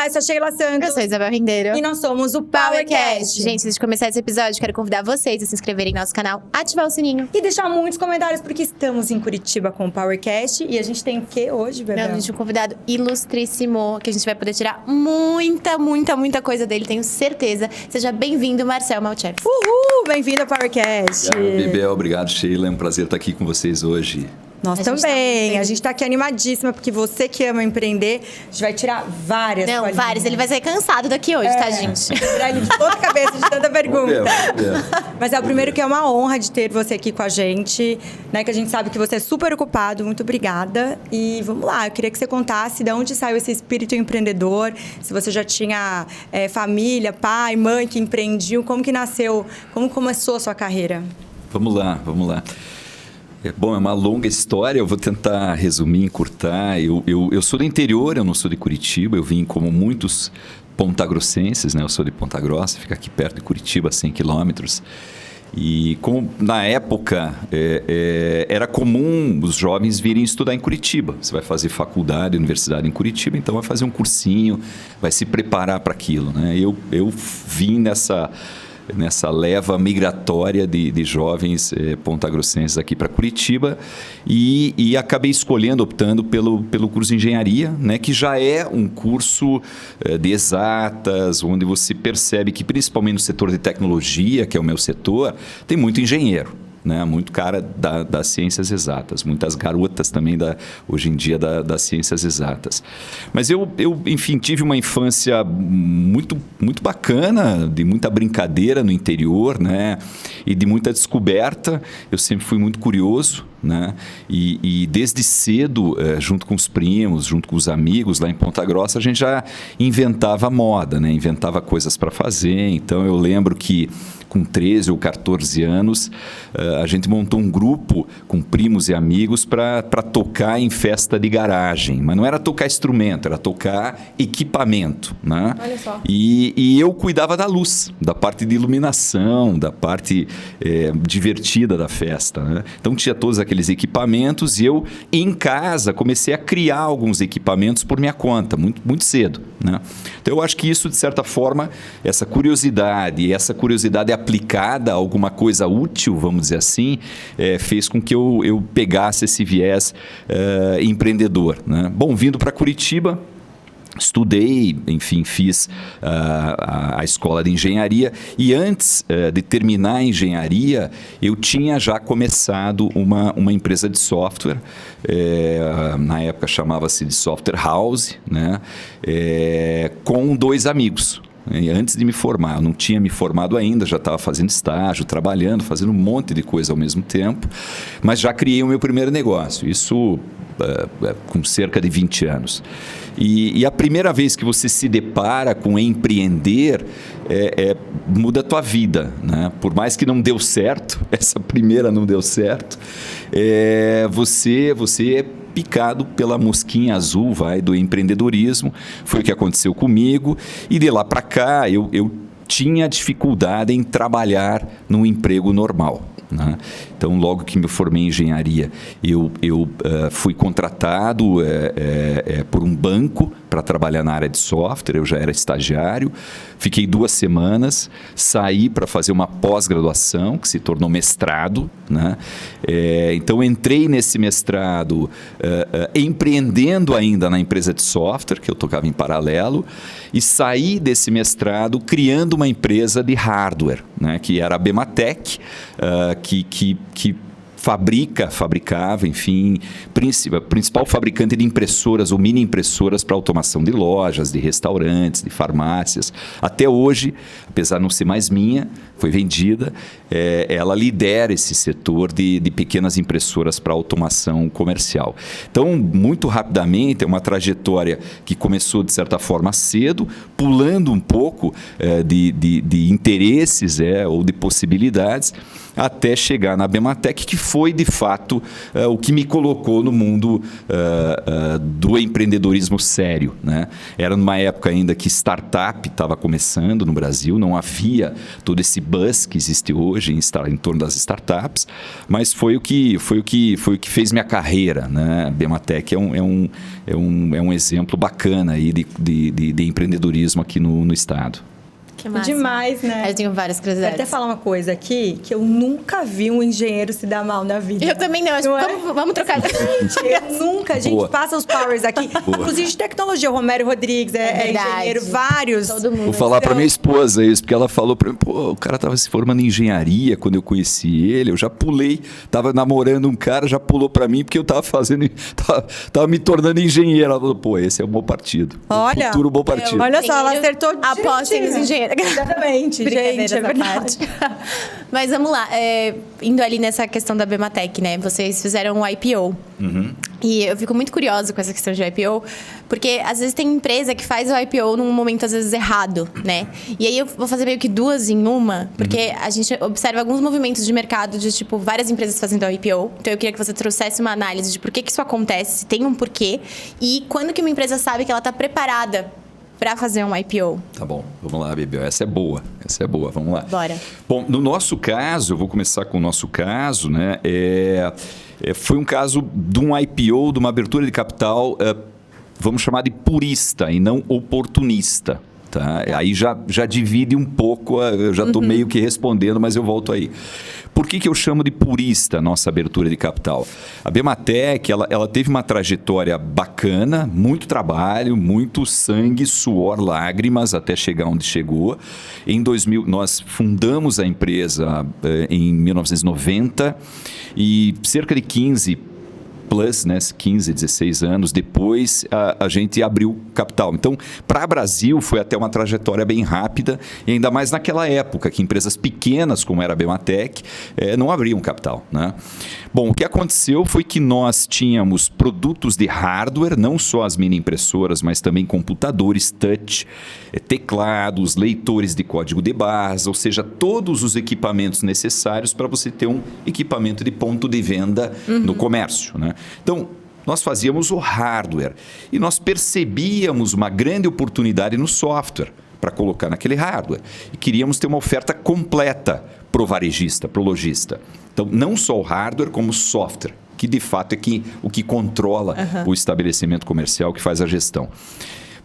Olá, eu sou a Sheila Santos. Eu sou a Isabel Rendeiro. E nós somos o PowerCast. Gente, antes de começar esse episódio, quero convidar vocês a se inscreverem no nosso canal, ativar o sininho. E deixar muitos comentários, porque estamos em Curitiba com o PowerCast. E a gente tem o que hoje, Bebel? Não, a gente tem um convidado ilustríssimo, que a gente vai poder tirar muita coisa dele, tenho certeza. Seja bem-vindo, Marcel Malchef. Uhul! Bem-vindo ao PowerCast. Bebel, obrigado, Sheila. É um prazer estar aqui com vocês hoje. Nós também. A gente tá aqui animadíssima, porque você que ama empreender, a gente vai tirar várias Não, colinhas. vários. Ele vai sair cansado daqui hoje, tá, gente? Tirar ele de toda a cabeça de tanta pergunta. Mas é o primeiro que é uma honra de ter você aqui com a gente, né? Que a gente sabe que você é super ocupado. Muito obrigada. E vamos lá, eu queria que você contasse de onde saiu esse espírito empreendedor, se você já tinha família, pai, mãe que empreendiam, como que nasceu, como começou a sua carreira? Vamos lá. Bom, é uma longa história, eu vou tentar resumir, encurtar. Eu sou do interior, eu não sou de Curitiba, eu vim como muitos pontagrossenses, né? Eu sou de Ponta Grossa, fica aqui perto de Curitiba, 100 quilômetros. E como na época era comum os jovens virem estudar em Curitiba. Você vai fazer faculdade, universidade em Curitiba, então vai fazer um cursinho, vai se preparar para aquilo, né? Eu vim nessa leva migratória de jovens pontagrossenses aqui para Curitiba e acabei optando pelo curso de engenharia, né, que já é um curso de exatas, onde você percebe que principalmente no setor de tecnologia, que é o meu setor, tem muito engenheiro. Né? Muito cara das ciências exatas, muitas garotas também hoje em dia das ciências exatas. Mas eu, enfim, tive uma infância muito bacana, de muita brincadeira no interior, né? E de muita descoberta. Eu sempre fui muito curioso, né? E desde cedo, junto com os primos, junto com os amigos lá em Ponta Grossa, a gente já inventava moda, né? Inventava coisas para fazer. Então eu lembro que com 13 ou 14 anos, a gente montou um grupo com primos e amigos para tocar em festa de garagem. Mas não era tocar instrumento, era tocar equipamento, né? Olha só. E eu cuidava da luz, da parte de iluminação, da parte divertida da festa, né? Então tinha todos aqueles equipamentos e eu, em casa, comecei a criar alguns equipamentos por minha conta, muito cedo, né? Então eu acho que isso, de certa forma, essa curiosidade aplicada a alguma coisa útil, vamos dizer assim, fez com que eu pegasse esse viés empreendedor, né? Bom, vindo para Curitiba, estudei, enfim, fiz a escola de engenharia e antes de terminar a engenharia, eu tinha já começado uma empresa de software, na época chamava-se de Software House, né? Com 2 amigos. Antes de me formar, eu não tinha me formado ainda, já estava fazendo estágio, trabalhando, fazendo um monte de coisa ao mesmo tempo, mas já criei o meu primeiro negócio, isso com cerca de 20 anos. E a primeira vez que você se depara com empreender, muda a tua vida, né? Por mais que não deu certo, essa primeira não deu certo, você é picado pela mosquinha azul, do empreendedorismo. Foi o que aconteceu comigo. E de lá para cá, eu tinha dificuldade em trabalhar num emprego normal, né? Então, logo que me formei em engenharia, eu fui contratado por um banco para trabalhar na área de software. Eu já era estagiário, fiquei 2 semanas, saí para fazer uma pós-graduação, que se tornou mestrado, né? Então, entrei nesse mestrado empreendendo ainda na empresa de software, que eu tocava em paralelo, e saí desse mestrado criando uma empresa de hardware, né? Que era a Bematec, que fabricava, enfim, principal fabricante de impressoras ou mini impressoras para automação de lojas, de restaurantes, de farmácias. Até hoje, apesar de não ser mais minha, foi vendida, ela lidera esse setor de pequenas impressoras para automação comercial. Então, muito rapidamente, é uma trajetória que começou, de certa forma, cedo, pulando um pouco de interesses ou de possibilidades, até chegar na Bematec, que foi, de fato, o que me colocou no mundo do empreendedorismo sério, né? Era numa época ainda que startup estava começando no Brasil, não havia todo esse buzz que existe hoje em torno das startups, mas foi o que fez minha carreira, né? A Bematec é um exemplo bacana aí de empreendedorismo aqui no estado. Que massa. Demais, né? Eu tenho várias Vou curiosidades. até falar uma coisa aqui, que eu nunca vi um engenheiro se dar mal na vida. Eu também não. Acho Não que é? vamos trocar. Eu nunca, gente, Boa. passa os powers aqui. Inclusive de tecnologia, o Romero Rodrigues é verdade. engenheiro, vários. Todo mundo. Vou falar Então- para minha esposa isso, porque ela falou para mim, pô, o cara tava se formando em engenharia quando eu conheci ele, eu já pulei, tava namorando um cara, já pulou para mim porque eu tava tava me tornando engenheiro. Ela falou, pô, esse é um bom partido. Olha, Um futuro bom partido. olha só, ela acertou Apostem nos direitinho. engenheiros. Exatamente, gente, Brincadeira é essa verdade. parte. Mas vamos lá, indo ali nessa questão da Bematec, né? Vocês fizeram um IPO. E eu fico muito curiosa com essa questão de IPO, porque às vezes tem empresa que faz o IPO num momento às vezes errado, né? E aí eu vou fazer meio que duas em uma, porque a gente observa alguns movimentos de mercado de, tipo, várias empresas fazendo IPO. Então eu queria que você trouxesse uma análise de por que isso acontece, se tem um porquê, e quando que uma empresa sabe que ela está preparada para fazer um IPO. Tá bom, vamos lá, Bebel. Essa é boa, vamos lá. Bora. Bom, no nosso caso, eu vou começar com o nosso caso, né? Foi um caso de um IPO, de uma abertura de capital, vamos chamar de purista e não oportunista. Tá? Aí já divide um pouco, eu já estou meio que respondendo, mas eu volto aí. Por que eu chamo de purista a nossa abertura de capital? A Bematec, ela teve uma trajetória bacana, muito trabalho, muito sangue, suor, lágrimas, até chegar onde chegou. Em 2000, nós fundamos a empresa em 1990 e cerca de 15 plus, né, 15, 16 anos depois, a gente abriu capital. Então, para o Brasil, foi até uma trajetória bem rápida, e ainda mais naquela época, que empresas pequenas, como era a Bematec, não abriam capital, né? Bom, o que aconteceu foi que nós tínhamos produtos de hardware, não só as mini impressoras, mas também computadores touch, teclados, leitores de código de barras, ou seja, todos os equipamentos necessários para você ter um equipamento de ponto de venda no comércio, né? Então, nós fazíamos o hardware e nós percebíamos uma grande oportunidade no software para colocar naquele hardware. E queríamos ter uma oferta completa para o varejista, para o lojista. Então, não só o hardware, como o software, que de fato é o que controla o estabelecimento comercial, que faz a gestão.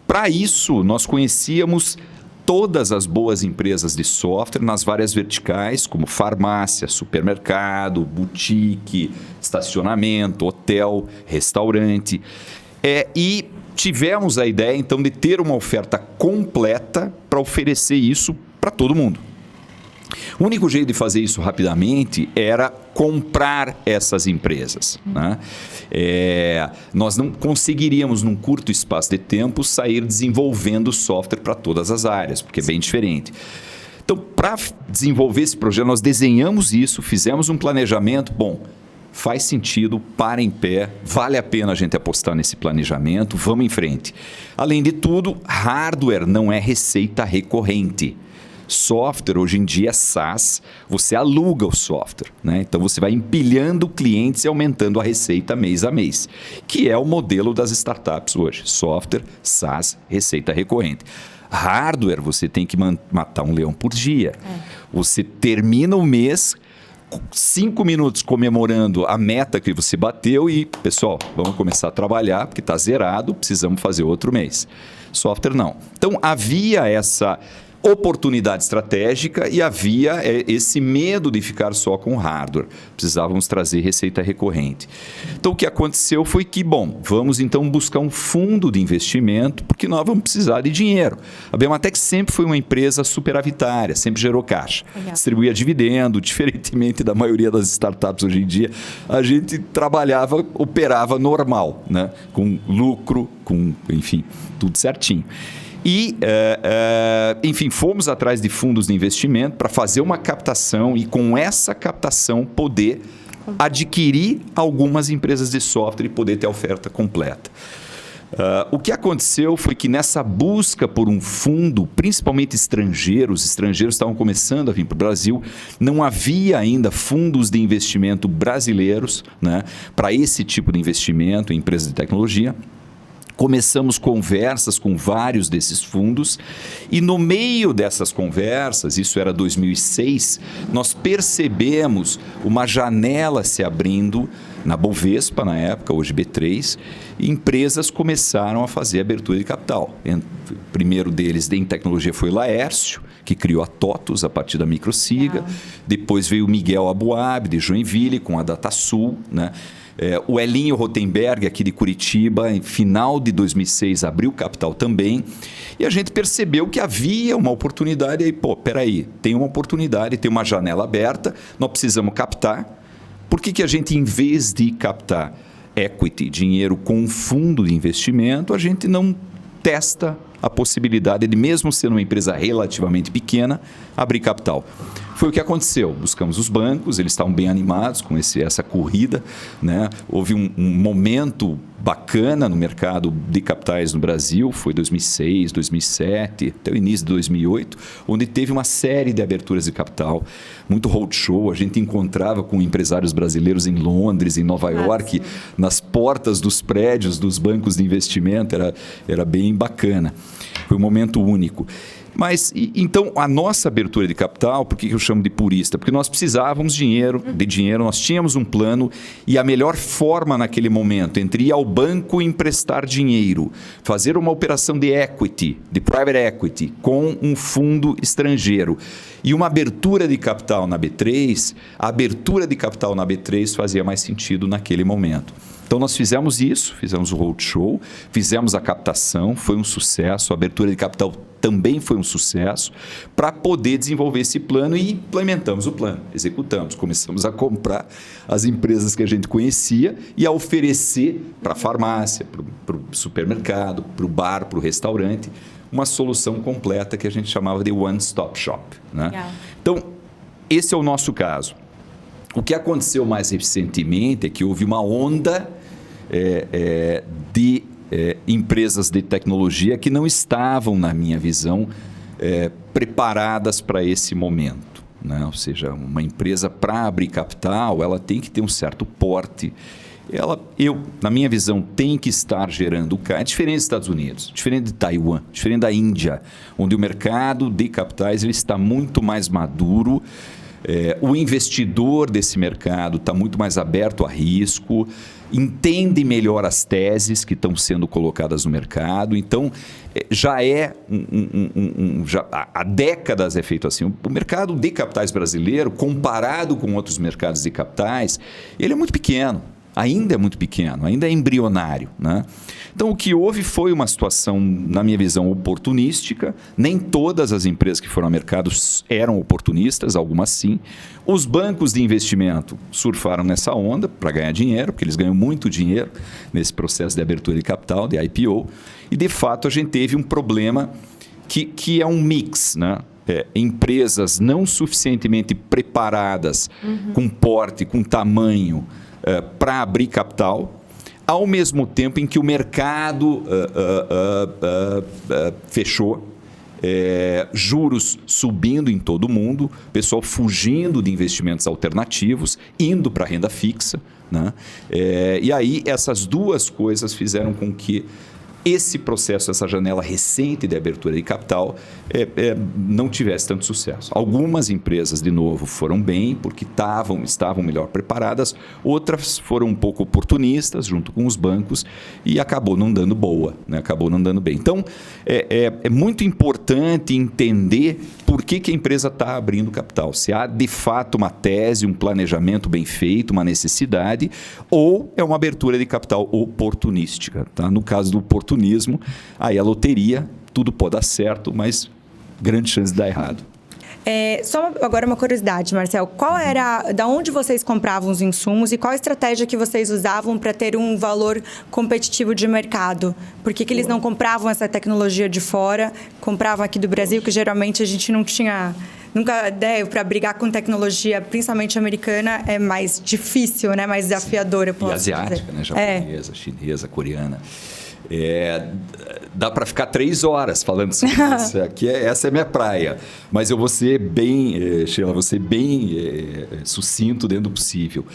Para isso, nós conhecíamos todas as boas empresas de software nas várias verticais, como farmácia, supermercado, boutique, estacionamento, hotel, restaurante. E tivemos a ideia, então, de ter uma oferta completa para oferecer isso para todo mundo. O único jeito de fazer isso rapidamente era comprar essas empresas, né? Nós não conseguiríamos, num curto espaço de tempo, sair desenvolvendo software para todas as áreas, porque é bem diferente. Então, para desenvolver esse projeto, nós desenhamos isso, fizemos um planejamento. Bom, faz sentido, para em pé, vale a pena a gente apostar nesse planejamento, vamos em frente. Além de tudo, hardware não é receita recorrente. Software, hoje em dia, SaaS, você aluga o software, né? Então, você vai empilhando clientes e aumentando a receita mês a mês, que é o modelo das startups hoje. Software, SaaS, receita recorrente. Hardware, você tem que matar um leão por dia. Você termina o mês 5 minutos comemorando a meta que você bateu e, pessoal, vamos começar a trabalhar, porque está zerado, precisamos fazer outro mês. Software, não. Então, havia essa oportunidade estratégica e havia esse medo de ficar só com hardware. Precisávamos trazer receita recorrente. Então, o que aconteceu foi que, bom, vamos então buscar um fundo de investimento, porque nós vamos precisar de dinheiro. A Bematec sempre foi uma empresa superavitária, sempre gerou caixa. Legal. Distribuía dividendo, diferentemente da maioria das startups hoje em dia, a gente trabalhava, operava normal, né? Com lucro, enfim, tudo certinho. E, enfim, fomos atrás de fundos de investimento para fazer uma captação e, com essa captação, poder adquirir algumas empresas de software e poder ter a oferta completa. O que aconteceu foi que nessa busca por um fundo, principalmente os estrangeiros estavam começando a vir para o Brasil, não havia ainda fundos de investimento brasileiros, né, para esse tipo de investimento em empresas de tecnologia. Começamos conversas com vários desses fundos e no meio dessas conversas, isso era 2006, nós percebemos uma janela se abrindo na Bovespa, na época, hoje B3, e empresas começaram a fazer abertura de capital. O primeiro deles em tecnologia foi o Laércio, que criou a TOTUS a partir da Microsiga. Depois veio o Miguel Abuab, de Joinville, com a DataSul, né? O Elinho Rotenberg, aqui de Curitiba, em final de 2006, abriu capital também. E a gente percebeu que havia uma oportunidade. Aí, peraí, tem uma oportunidade, tem uma janela aberta, nós precisamos captar. Por que a gente, em vez de captar equity, dinheiro com um fundo de investimento, a gente não testa a possibilidade de, mesmo sendo uma empresa relativamente pequena, abrir capital? Foi o que aconteceu. Buscamos os bancos, eles estavam bem animados com essa corrida, né? Houve um momento bacana no mercado de capitais no Brasil, foi 2006, 2007, até o início de 2008, onde teve uma série de aberturas de capital, muito roadshow, a gente encontrava com empresários brasileiros em Londres, em Nova York, nas portas dos prédios dos bancos de investimento, era bem bacana. Foi um momento único. Mas, então, a nossa abertura de capital, por que eu chamo de purista? Porque nós precisávamos de dinheiro, nós tínhamos um plano e a melhor forma naquele momento entre ir ao banco e emprestar dinheiro, fazer uma operação de equity, de private equity, com um fundo estrangeiro e uma abertura de capital na B3, a abertura de capital na B3 fazia mais sentido naquele momento. Então, nós fizemos isso, fizemos o roadshow, fizemos a captação, foi um sucesso, a abertura de capital também foi um sucesso, para poder desenvolver esse plano e implementamos o plano, executamos, começamos a comprar as empresas que a gente conhecia e a oferecer para a farmácia, para o supermercado, para o bar, para o restaurante, uma solução completa que a gente chamava de one-stop shop, né? Então, esse é o nosso caso. O que aconteceu mais recentemente é que houve uma onda de empresas de tecnologia que não estavam, na minha visão, preparadas para esse momento, né? Ou seja, uma empresa para abrir capital, ela tem que ter um certo porte. Na minha visão, tem que estar gerando caixa. É diferente dos Estados Unidos, diferente de Taiwan, diferente da Índia, onde o mercado de capitais ele está muito mais maduro. O investidor desse mercado está muito mais aberto a risco, entende melhor as teses que estão sendo colocadas no mercado. Então, já há décadas é feito assim. O mercado de capitais brasileiro, comparado com outros mercados de capitais, ele é muito pequeno. Ainda é muito pequeno, ainda é embrionário, né? Então, o que houve foi uma situação, na minha visão, oportunística. Nem todas as empresas que foram ao mercado eram oportunistas, algumas sim. Os bancos de investimento surfaram nessa onda para ganhar dinheiro, porque eles ganham muito dinheiro nesse processo de abertura de capital, de IPO. E, de fato, a gente teve um problema que é um mix, né? Empresas não suficientemente preparadas, com porte, com tamanho, para abrir capital, ao mesmo tempo em que o mercado fechou, juros subindo em todo o mundo, pessoal fugindo de investimentos alternativos, indo para a renda fixa, né? E aí essas duas coisas fizeram com que esse processo, essa janela recente de abertura de capital não tivesse tanto sucesso. Algumas empresas, de novo, foram bem porque estavam melhor preparadas, outras foram um pouco oportunistas junto com os bancos e acabou não dando boa, né? Acabou não dando bem. Então, é muito importante entender por que a empresa está abrindo capital. Se há, de fato, uma tese, um planejamento bem feito, uma necessidade, ou é uma abertura de capital oportunística, tá? No caso do oportunismo, aí a loteria, tudo pode dar certo, mas grande chance de dar errado. Só agora uma curiosidade, Marcel. Da onde vocês compravam os insumos e qual a estratégia que vocês usavam para ter um valor competitivo de mercado? Por que eles não compravam essa tecnologia de fora, compravam aqui do Brasil, que geralmente a gente não tinha... Nunca, para brigar com tecnologia, principalmente americana, é mais difícil, né? Mais desafiadora. E asiática, né? Japonesa, chinesa, coreana. Dá para ficar 3 horas falando sobre isso. Essa é a minha praia. Mas eu vou ser bem, Sheila, sucinto dentro do possível.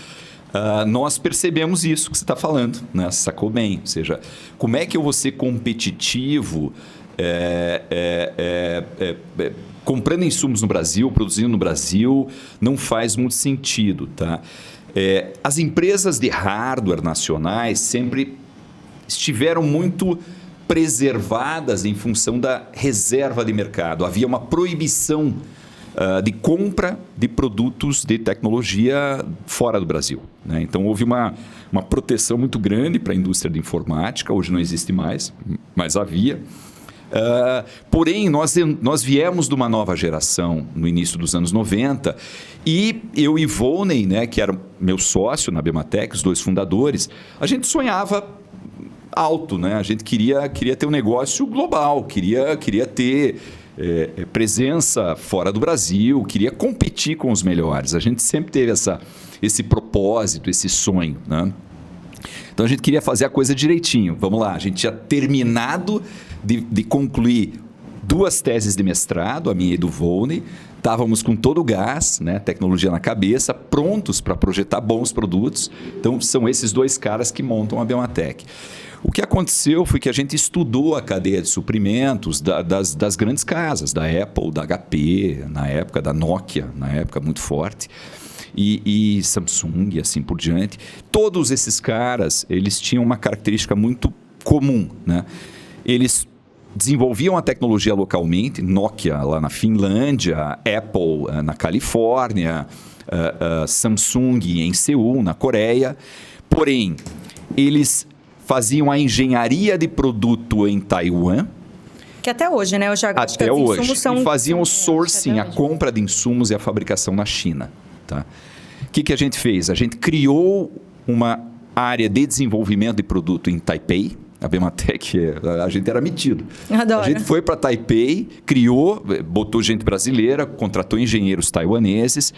nós percebemos isso que você está falando, né? Sacou bem. Ou seja, como é que eu vou ser competitivo comprando insumos no Brasil, produzindo no Brasil, não faz muito sentido, tá? As empresas de hardware nacionais sempre estiveram muito preservadas em função da reserva de mercado. Havia uma proibição de compra de produtos de tecnologia fora do Brasil, né? Então, houve uma proteção muito grande para a indústria de informática. Hoje não existe mais, mas havia. Porém, nós viemos de uma nova geração no início dos anos 90 e eu e Volney, né, que era meu sócio na Bematec, os 2 fundadores, a gente sonhava alto, né? A gente queria ter um negócio global, queria ter presença fora do Brasil, queria competir com os melhores. A gente sempre teve esse propósito, esse sonho, né? Então, a gente queria fazer a coisa direitinho. Vamos lá, a gente tinha terminado de concluir 2 teses de mestrado, a minha e do Volney. Estávamos com todo o gás, né, tecnologia na cabeça, prontos para projetar bons produtos. Então, são esses 2 caras que montam a Bematec. O que aconteceu foi que a gente estudou a cadeia de suprimentos das grandes casas, da Apple, da HP, na época, da Nokia, na época muito forte, e Samsung e assim por diante. Todos esses caras, eles tinham uma característica muito comum, né? Eles desenvolviam a tecnologia localmente, Nokia lá na Finlândia, Apple na Califórnia, Samsung em Seul, na Coreia. Porém, eles faziam a engenharia de produto em Taiwan. Que até hoje, né? Até hoje. E faziam o sourcing, a compra de insumos e a fabricação na China. Tá? O que a gente fez? A gente criou uma área de desenvolvimento de produto em Taipei. A Bematec, a gente era metido. Adoro. A gente foi para Taipei, criou, botou gente brasileira, contratou engenheiros taiwaneses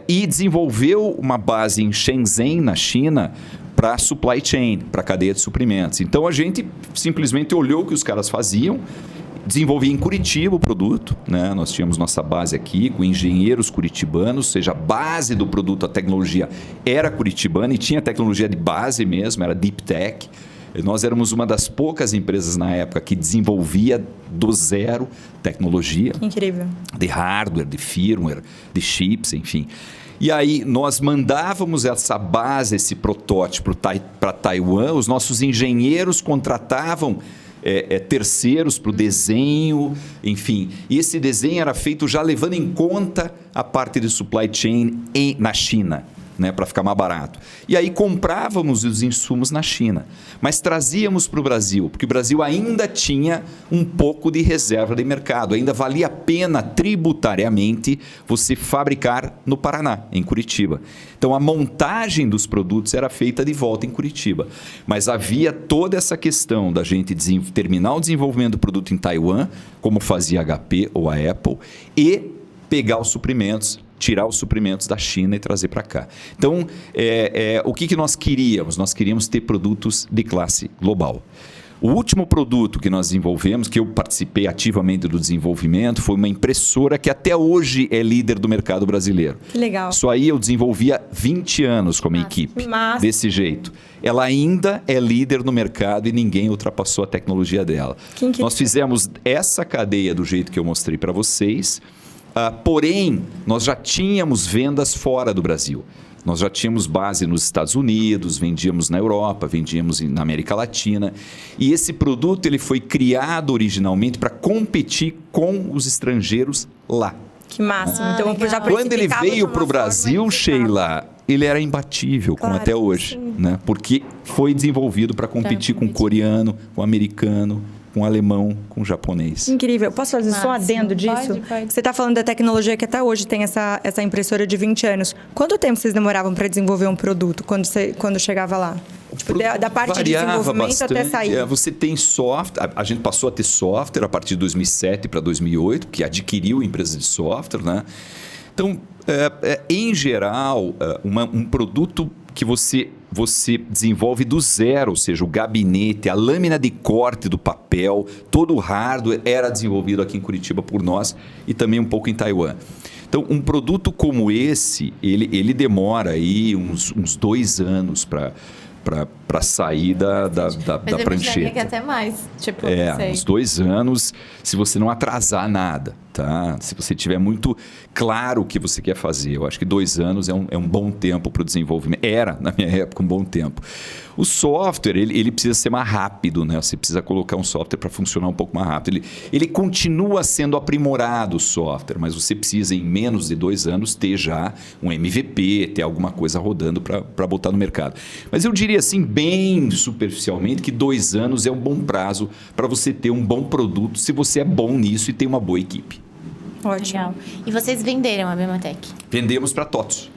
e desenvolveu uma base em Shenzhen, na China, para supply chain, para cadeia de suprimentos. Então, a gente simplesmente olhou o que os caras faziam, desenvolvia em Curitiba o produto, né? Nós tínhamos nossa base aqui com engenheiros curitibanos, ou seja, a base do produto, a tecnologia era curitibana e tinha tecnologia de base mesmo, era Deep Tech. Nós éramos uma das poucas empresas na época que desenvolvia do zero tecnologia. Incrível. De hardware, de firmware, de chips, enfim. E aí nós mandávamos essa base, esse protótipo para Taiwan, os nossos engenheiros contratavam terceiros para o desenho, enfim. E esse desenho era feito já levando em conta a parte de supply chain na China, né, para ficar mais barato. E aí comprávamos os insumos na China, mas trazíamos para o Brasil, porque o Brasil ainda tinha um pouco de reserva de mercado, ainda valia a pena tributariamente você fabricar no Paraná, em Curitiba. Então, a montagem dos produtos era feita de volta em Curitiba, mas havia toda essa questão da gente terminar o desenvolvimento do produto em Taiwan, como fazia a HP ou a Apple, e pegar os suprimentos, tirar os suprimentos da China e trazer para cá. Então, o que nós queríamos? Nós queríamos ter produtos de classe global. O último produto que nós desenvolvemos, que eu participei ativamente do desenvolvimento, foi uma impressora que até hoje é líder do mercado brasileiro. Que legal. Isso aí eu desenvolvi há 20 anos como equipe, desse jeito. Ela ainda é líder no mercado e ninguém ultrapassou a tecnologia dela. Nós fizemos essa cadeia do jeito que eu mostrei para vocês. Porém, nós já tínhamos vendas fora do Brasil. Nós já tínhamos base nos Estados Unidos, vendíamos na Europa, vendíamos na América Latina. E esse produto ele foi criado originalmente para competir com os estrangeiros lá. Que máximo. Então, já quando ele veio para o Brasil, Sheila, ele era imbatível, como até hoje, né? Porque foi desenvolvido para competir com o coreano, com o americano, com o alemão, com o japonês. Incrível. Posso fazer só um adendo disso? Pode. Você está falando da tecnologia que até hoje tem essa impressora de 20 anos. Quanto tempo vocês demoravam para desenvolver um produto quando chegava lá? Tipo, da parte de desenvolvimento bastante, até sair? Você tem software. A gente passou a ter software a partir de 2007 para 2008, que adquiriu empresas de software, né? Então, em geral, um produto que você desenvolve do zero, ou seja, o gabinete, a lâmina de corte do papel, todo o hardware era desenvolvido aqui em Curitiba por nós e também um pouco em Taiwan. Então, um produto como esse, ele demora aí uns 2 anos para sair da prancheta. Que até mais. Tipo, uns 2 anos, se você não atrasar nada, tá? Se você tiver muito claro o que você quer fazer. Eu acho que 2 anos é um bom tempo para o desenvolvimento. Era, na minha época, um bom tempo. O software, ele precisa ser mais rápido, né? Você precisa colocar um software para funcionar um pouco mais rápido. Ele continua sendo aprimorado, o software, mas você precisa, em menos de 2 anos, ter já um MVP, ter alguma coisa rodando para botar no mercado. Mas eu diria assim, bem superficialmente, que 2 anos é um bom prazo para você ter um bom produto, se você é bom nisso e tem uma boa equipe. Ótimo. Legal. E vocês venderam a Bematec? Vendemos para TOTVS.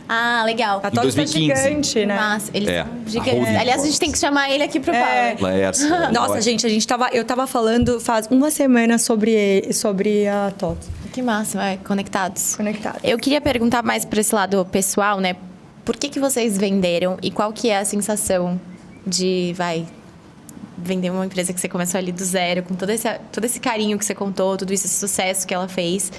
Ah, legal. A TOTVS é gigante, né? Mas eles são gigantes. holding Aliás, a gente tem que chamar ele aqui pro Power. Nossa, gente, eu tava falando faz uma semana sobre a TOTVS. Que massa, vai. Conectados. Conectados. Eu queria perguntar mais para esse lado pessoal, né? Por que vocês venderam e qual que é a sensação de, vender uma empresa que você começou ali do zero, com todo esse carinho que você contou, tudo esse sucesso que ela fez.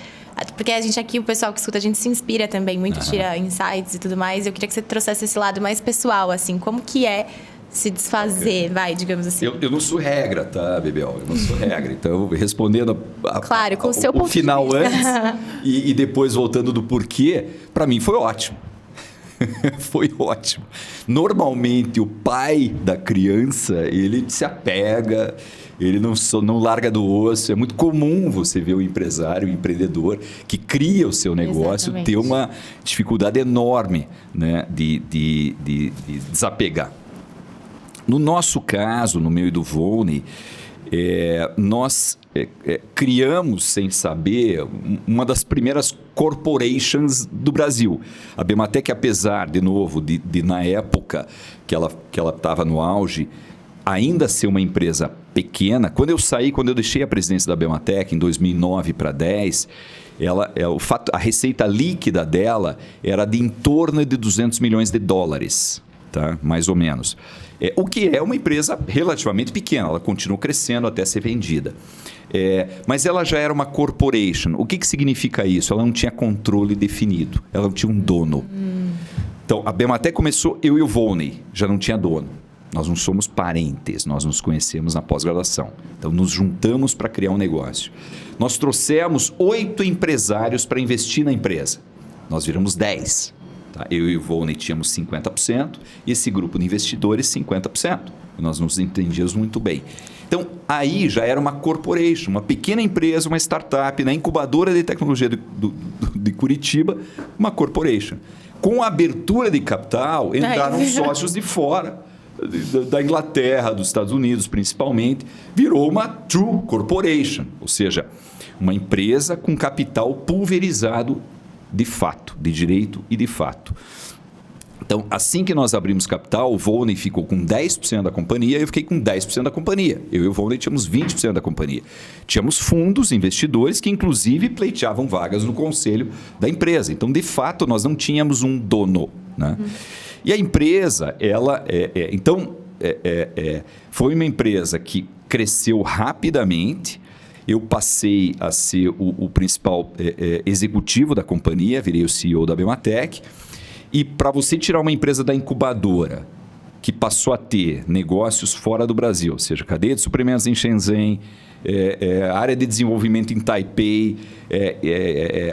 Porque a gente aqui, o pessoal que escuta, a gente se inspira também muito, tira insights e tudo mais. Eu queria que você trouxesse esse lado mais pessoal, assim, como que é se desfazer, digamos assim. Eu não sou regra, tá, Bebel? Eu não sou regra. Então, respondendo claro, com o seu o final antes e depois voltando do porquê, para mim foi ótimo. Foi ótimo. Normalmente, o pai da criança, ele se apega, ele não larga do osso. É muito comum você ver o empresário, o empreendedor que cria o seu negócio ter uma dificuldade enorme, né, de desapegar. No nosso caso, no meu e do Volney, nós criamos, sem saber, uma das primeiras corporations do Brasil. A Bematec, apesar, de novo, de na época que ela estava no auge, ainda ser uma empresa pequena. Quando eu deixei a presidência da Bematec em 2009 para 2010, a receita líquida dela era de em torno de $200 milhões, tá? Mais ou menos. O que é uma empresa relativamente pequena, ela continuou crescendo até ser vendida. Mas ela já era uma corporation. O que significa isso? Ela não tinha controle definido, ela não tinha um dono. Então, a Bematec começou, eu e o Volney, já não tinha dono. Nós não somos parentes, nós nos conhecemos na pós-graduação. Então, nos juntamos para criar um negócio. Nós trouxemos 8 empresários para investir na empresa. Nós viramos 10. Tá? Eu e o Volney tínhamos 50%, e esse grupo de investidores 50%. Nós nos entendíamos muito bem. Então, aí já era uma corporation, uma pequena empresa, uma startup, na incubadora de tecnologia de Curitiba, uma corporation. Com a abertura de capital, entraram sócios de fora, da Inglaterra, dos Estados Unidos principalmente, virou uma true corporation, ou seja, uma empresa com capital pulverizado de fato, de direito e de fato. Então, assim que nós abrimos capital, o Volney ficou com 10% da companhia e eu fiquei com 10% da companhia. Eu e o Volney tínhamos 20% da companhia. Tínhamos fundos, investidores, que inclusive pleiteavam vagas no conselho da empresa. Então, de fato, nós não tínhamos um dono, né? E a empresa, foi uma empresa que cresceu rapidamente. Eu passei a ser o principal executivo da companhia, virei o CEO da Bematec. E para você tirar uma empresa da incubadora, que passou a ter negócios fora do Brasil, ou seja, cadeia de suprimentos em Shenzhen, área de desenvolvimento em Taipei,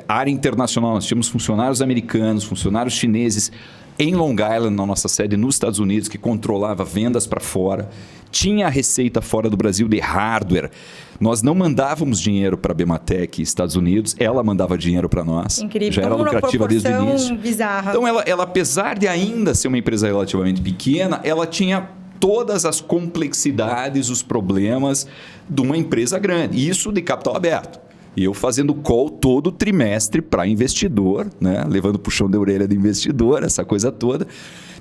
área internacional, nós tínhamos funcionários americanos, funcionários chineses em Long Island, na nossa sede nos Estados Unidos, que controlava vendas para fora, tinha a receita fora do Brasil de hardware. Nós não mandávamos dinheiro para a Bematec Estados Unidos, ela mandava dinheiro para nós. Incrível. Já era lucrativa desde o início. Bizarra. Então, ela, apesar de ainda ser uma empresa relativamente pequena, ela tinha todas as complexidades, os problemas de uma empresa grande. Isso de capital aberto. E eu fazendo call todo trimestre para investidor, né? Levando puxão de orelha do investidor, essa coisa toda.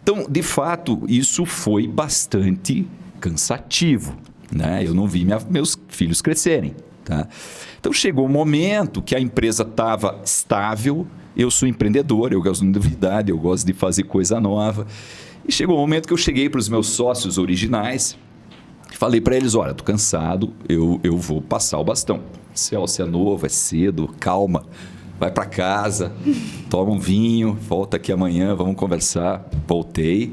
Então, de fato, isso foi bastante cansativo, né? Eu não vi meus filhos crescerem, tá? Então, chegou um momento que a empresa estava estável. Eu sou empreendedor, eu gosto de novidade, eu gosto de fazer coisa nova. E chegou um momento que eu cheguei para os meus sócios originais, falei para eles, olha, estou cansado, eu vou passar o bastão. Celso, é novo, é cedo, calma. vai para casa, toma um vinho, volta aqui amanhã, vamos conversar. Voltei.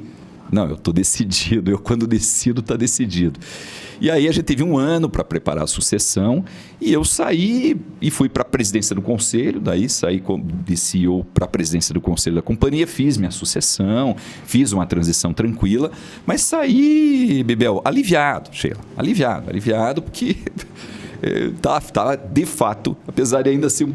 Não, eu estou decidido. Eu, quando decido, está decidido. E aí a gente teve um ano para preparar a sucessão e eu saí e fui para a presidência do conselho, daí saí de CEO para a presidência do conselho da companhia, fiz minha sucessão, fiz uma transição tranquila, mas saí, Bebel, aliviado, Sheila, aliviado porque... Estava, de fato, apesar de ainda ser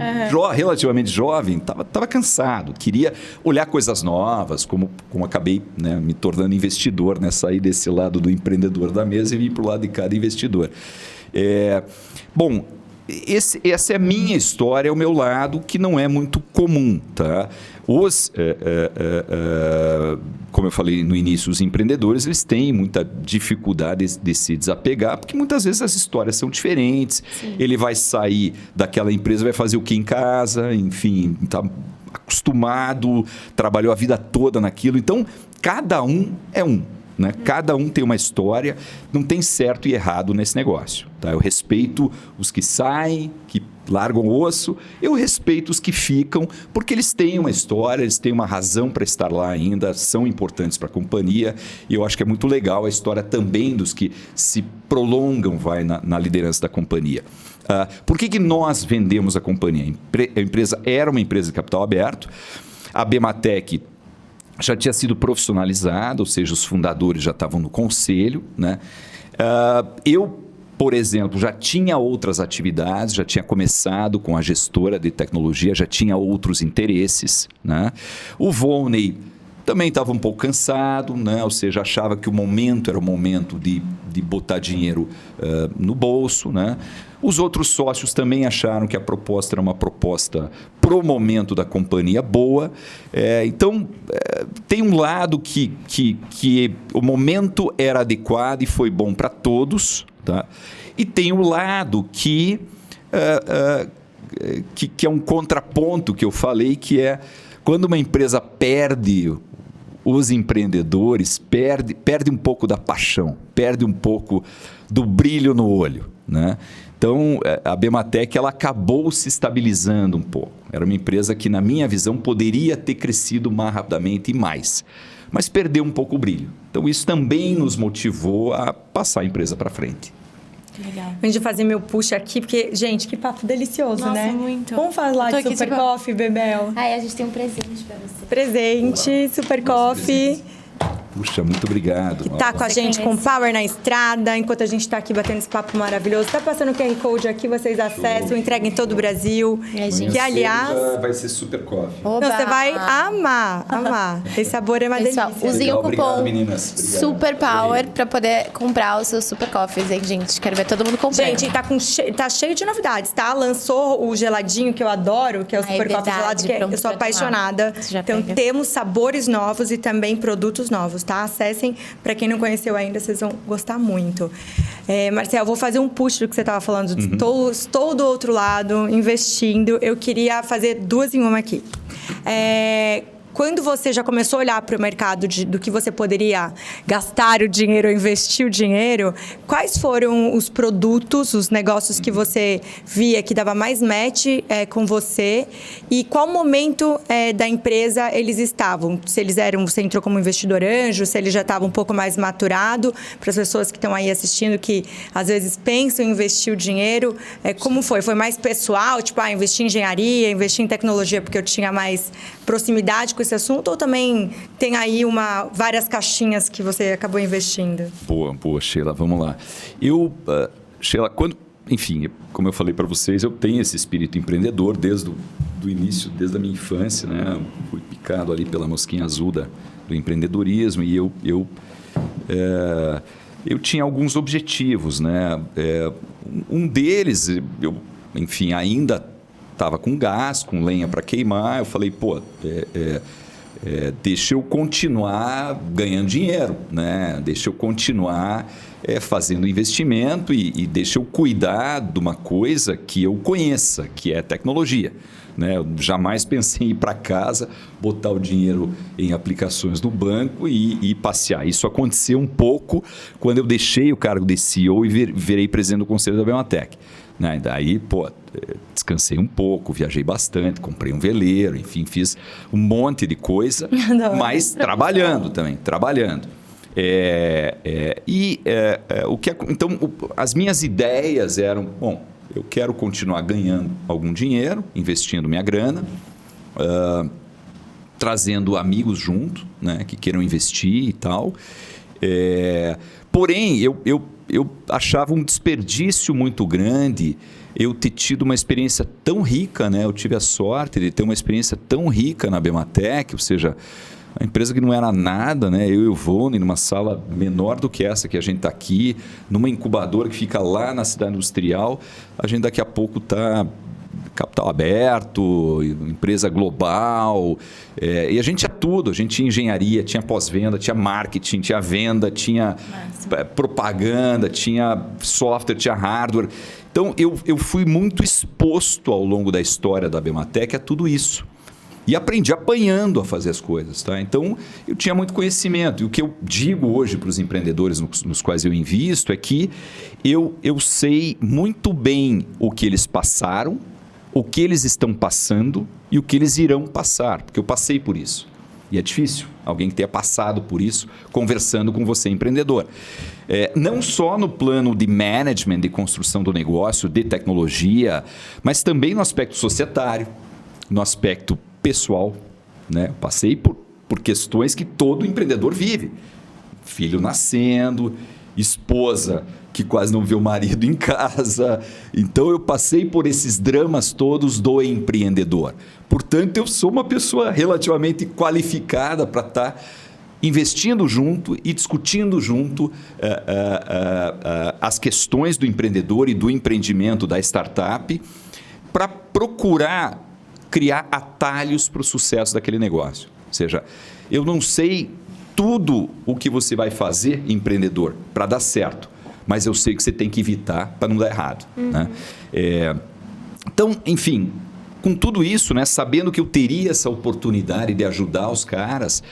relativamente jovem, estava cansado. Queria olhar coisas novas, como acabei, né, me tornando investidor, né, sair desse lado do empreendedor da mesa e vir para o lado de cada investidor. Bom, essa é a minha história, é o meu lado, que não é muito comum. Tá? Como eu falei no início, os empreendedores eles têm muita dificuldade de se desapegar, porque muitas vezes as histórias são diferentes. Sim. Ele vai sair daquela empresa, vai fazer o que em casa, enfim, está acostumado, trabalhou a vida toda naquilo. Então, cada um é um. Né? Cada um tem uma história, não tem certo e errado nesse negócio. Tá? Eu respeito os que saem, que largam o osso, eu respeito os que ficam, porque eles têm uma história, eles têm uma razão para estar lá ainda, são importantes para a companhia, e eu acho que é muito legal a história também dos que se prolongam na liderança da companhia. Por que nós vendemos a companhia? A empresa era uma empresa de capital aberto, a Bematec já tinha sido profissionalizada, ou seja, os fundadores já estavam no conselho. Né? Eu, por exemplo, já tinha outras atividades, já tinha começado com a gestora de tecnologia, já tinha outros interesses. Né? O Volney também estava um pouco cansado, né? Ou seja, achava que o momento era o momento de botar dinheiro no bolso. Né? Os outros sócios também acharam que a proposta era uma proposta pro momento da companhia boa. Então, tem um lado que o momento era adequado e foi bom para todos. Tá? E tem um lado que é um contraponto que eu falei, que é quando uma empresa perde os empreendedores, perde um pouco da paixão, perde um pouco do brilho no olho. Né? Então, a Bematec ela acabou se estabilizando um pouco. Era uma empresa que, na minha visão, poderia ter crescido mais rapidamente e mais, mas perdeu um pouco o brilho. Então, isso também nos motivou a passar a empresa para frente. Legal. Antes de fazer meu push aqui, porque, gente, que papo delicioso, nossa, né? Muito. Vamos falar de Super Coffee, Bebel? A gente tem um presente para você. Presente, Super Coffee. Puxa, muito obrigado. Que tá com a gente com Power na estrada, enquanto a gente tá aqui batendo esse papo maravilhoso. Tá passando o QR Code aqui, vocês acessam, entregam em todo o Brasil. Que, aliás, vai ser Super Coffee. Não, você vai amar. Esse sabor é uma delícia. Usem o cupom obrigado, meninas. Super Power para poder comprar os seus Super Coffees, hein, gente? Quero ver todo mundo comprando. Gente, tá cheio de novidades, tá? Lançou o geladinho que eu adoro, que é o Super Coffee gelado, que eu sou apaixonada. Então, temos sabores novos e também produtos novos, tá? Acessem. Para quem não conheceu ainda, vocês vão gostar muito. Marcel, vou fazer um push do que você estava falando. Estou do outro lado, investindo. Eu queria fazer duas em uma aqui. Quando você já começou a olhar para o mercado do que você poderia gastar o dinheiro ou investir o dinheiro, quais foram os produtos, os negócios que você via que dava mais match com você e qual momento da empresa eles estavam? Se você entrou como investidor anjo, se ele já estava um pouco mais maturado, para as pessoas que estão aí assistindo que às vezes pensam em investir o dinheiro, como foi? Foi mais pessoal, tipo, investir em engenharia, investir em tecnologia porque eu tinha mais proximidade com esse assunto, ou também tem aí várias caixinhas que você acabou investindo? Boa, Sheila, vamos lá. Sheila, enfim, como eu falei para vocês, eu tenho esse espírito empreendedor desde o início, desde a minha infância, né? Fui picado ali pela mosquinha azul do empreendedorismo e eu tinha alguns objetivos, né? Um deles, enfim, ainda estava com gás, com lenha para queimar. Eu falei, deixa eu continuar ganhando dinheiro, né? Deixa eu continuar fazendo investimento e deixa eu cuidar de uma coisa que eu conheça, que é tecnologia. Né? Eu jamais pensei em ir para casa, botar o dinheiro em aplicações do banco e passear. Isso aconteceu um pouco quando eu deixei o cargo de CEO e virei presidente do conselho da Bematec. Né? Daí, descansei um pouco, viajei bastante, comprei um veleiro, enfim, fiz um monte de coisa, mas trabalhando também, trabalhando. Então, as minhas ideias eram, bom, eu quero continuar ganhando algum dinheiro, investindo minha grana, trazendo amigos junto, né, que queiram investir e tal. Porém, eu achava um desperdício muito grande eu ter tido uma experiência tão rica, né? Eu tive a sorte de ter uma experiência tão rica na Bematec, ou seja, a empresa que não era nada, né? Eu e o Vone, numa sala menor do que essa que a gente está aqui, numa incubadora que fica lá na cidade industrial, a gente daqui a pouco está capital aberto, empresa global, e a gente tinha tudo, a gente tinha engenharia, tinha pós-venda, tinha marketing, tinha venda, tinha propaganda, tinha software, tinha hardware. Então, eu fui muito exposto ao longo da história da Bematec a tudo isso. E aprendi apanhando a fazer as coisas. Tá? Então, eu tinha muito conhecimento. E o que eu digo hoje para os empreendedores nos quais eu invisto é que eu sei muito bem o que eles passaram, o que eles estão passando e o que eles irão passar. Porque eu passei por isso. E é difícil alguém que tenha passado por isso conversando com você, empreendedor. Não só no plano de management, de construção do negócio, de tecnologia, mas também no aspecto societário, no aspecto pessoal, né? Eu passei por questões que todo empreendedor vive. Filho nascendo, esposa que quase não vê o marido em casa. Então, eu passei por esses dramas todos do empreendedor. Portanto, eu sou uma pessoa relativamente qualificada para estar investindo junto e discutindo junto as questões do empreendedor e do empreendimento da startup para procurar criar atalhos para o sucesso daquele negócio. Ou seja, eu não sei tudo o que você vai fazer, empreendedor, para dar certo, mas eu sei que você tem que evitar para não dar errado. Né? Então, enfim, com tudo isso, né, sabendo que eu teria essa oportunidade de ajudar os caras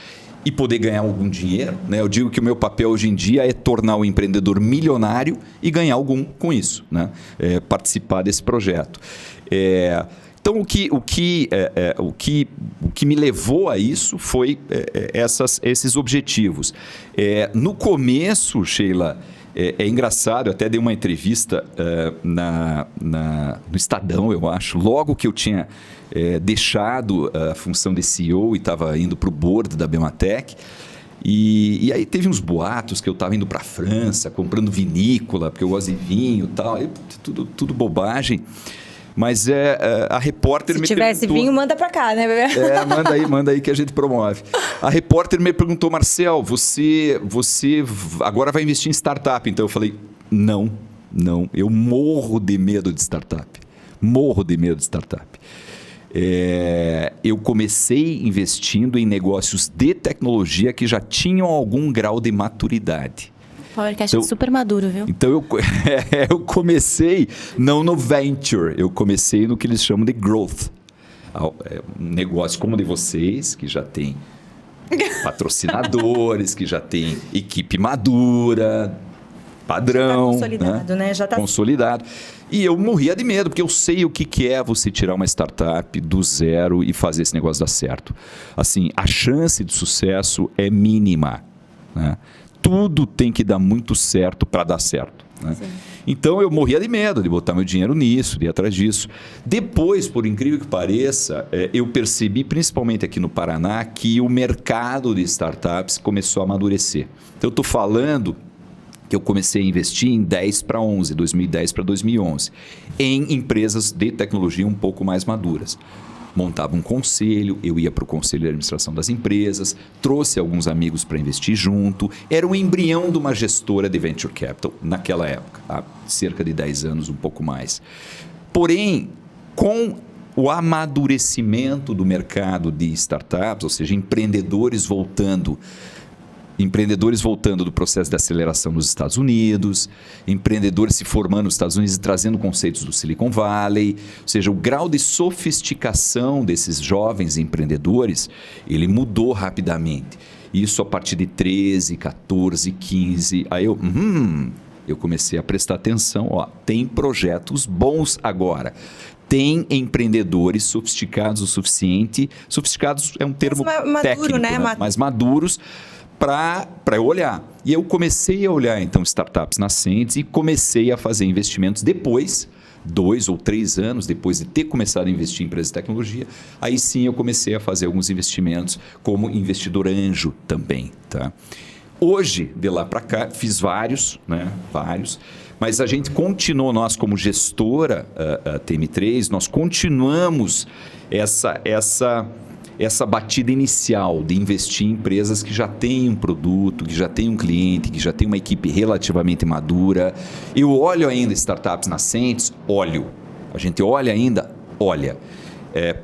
e poder ganhar algum dinheiro, né? Eu digo que o meu papel hoje em dia é tornar o empreendedor milionário e ganhar algum com isso, né? Participar desse projeto. Então, o que me levou a isso foi esses objetivos. No começo, Sheila, é engraçado, eu até dei uma entrevista no Estadão, eu acho, logo que eu tinha deixado a função de CEO e estava indo para o board da Bematec. E aí teve uns boatos que eu estava indo para a França, comprando vinícola, porque eu gosto de vinho e tal, tudo bobagem. Mas a repórter me perguntou... Se tivesse vinho, manda para cá, né, bebê? Manda aí que a gente promove. A repórter me perguntou, Marcel, você agora vai investir em startup? Então eu falei, não, eu morro de medo de startup. Eu comecei investindo em negócios de tecnologia que já tinham algum grau de maturidade. Powercast é super maduro, viu? Então, eu comecei não no venture, eu comecei no que eles chamam de growth. Um negócio como o de vocês, que já tem patrocinadores, que já tem equipe madura, padrão. Já tá consolidado, né? Já tá consolidado. E eu morria de medo, porque eu sei o que é você tirar uma startup do zero e fazer esse negócio dar certo. Assim, a chance de sucesso é mínima, né? Tudo tem que dar muito certo para dar certo. Né? Então, eu morria de medo de botar meu dinheiro nisso, de ir atrás disso. Depois, por incrível que pareça, eu percebi, principalmente aqui no Paraná, que o mercado de startups começou a amadurecer. Então, eu estou falando que eu comecei a investir em 10 para 11, 2010 para 2011, em empresas de tecnologia um pouco mais maduras. Montava um conselho, eu ia para o conselho de administração das empresas, trouxe alguns amigos para investir junto. Era o embrião de uma gestora de venture capital naquela época, há cerca de 10 anos, um pouco mais. Porém, com o amadurecimento do mercado de startups, ou seja, empreendedores voltando do processo de aceleração nos Estados Unidos, empreendedores se formando nos Estados Unidos e trazendo conceitos do Silicon Valley, ou seja, o grau de sofisticação desses jovens empreendedores, ele mudou rapidamente. Isso a partir de 13, 14, 15, aí eu comecei a prestar atenção, tem projetos bons agora. Tem empreendedores sofisticados o suficiente, sofisticados é um termo técnico, né? Mais maduros, para eu olhar. E eu comecei a olhar, então, startups nascentes e comecei a fazer investimentos depois, 2 ou 3 anos depois de ter começado a investir em empresas de tecnologia. Aí sim eu comecei a fazer alguns investimentos como investidor anjo também, tá? Hoje, de lá para cá, fiz vários, né? Vários. Mas a gente continuou, nós como gestora, a TM3, nós continuamos essa batida inicial de investir em empresas que já têm um produto, que já têm um cliente, que já tem uma equipe relativamente madura. Eu olho ainda startups nascentes, olho. A gente olha ainda, olha.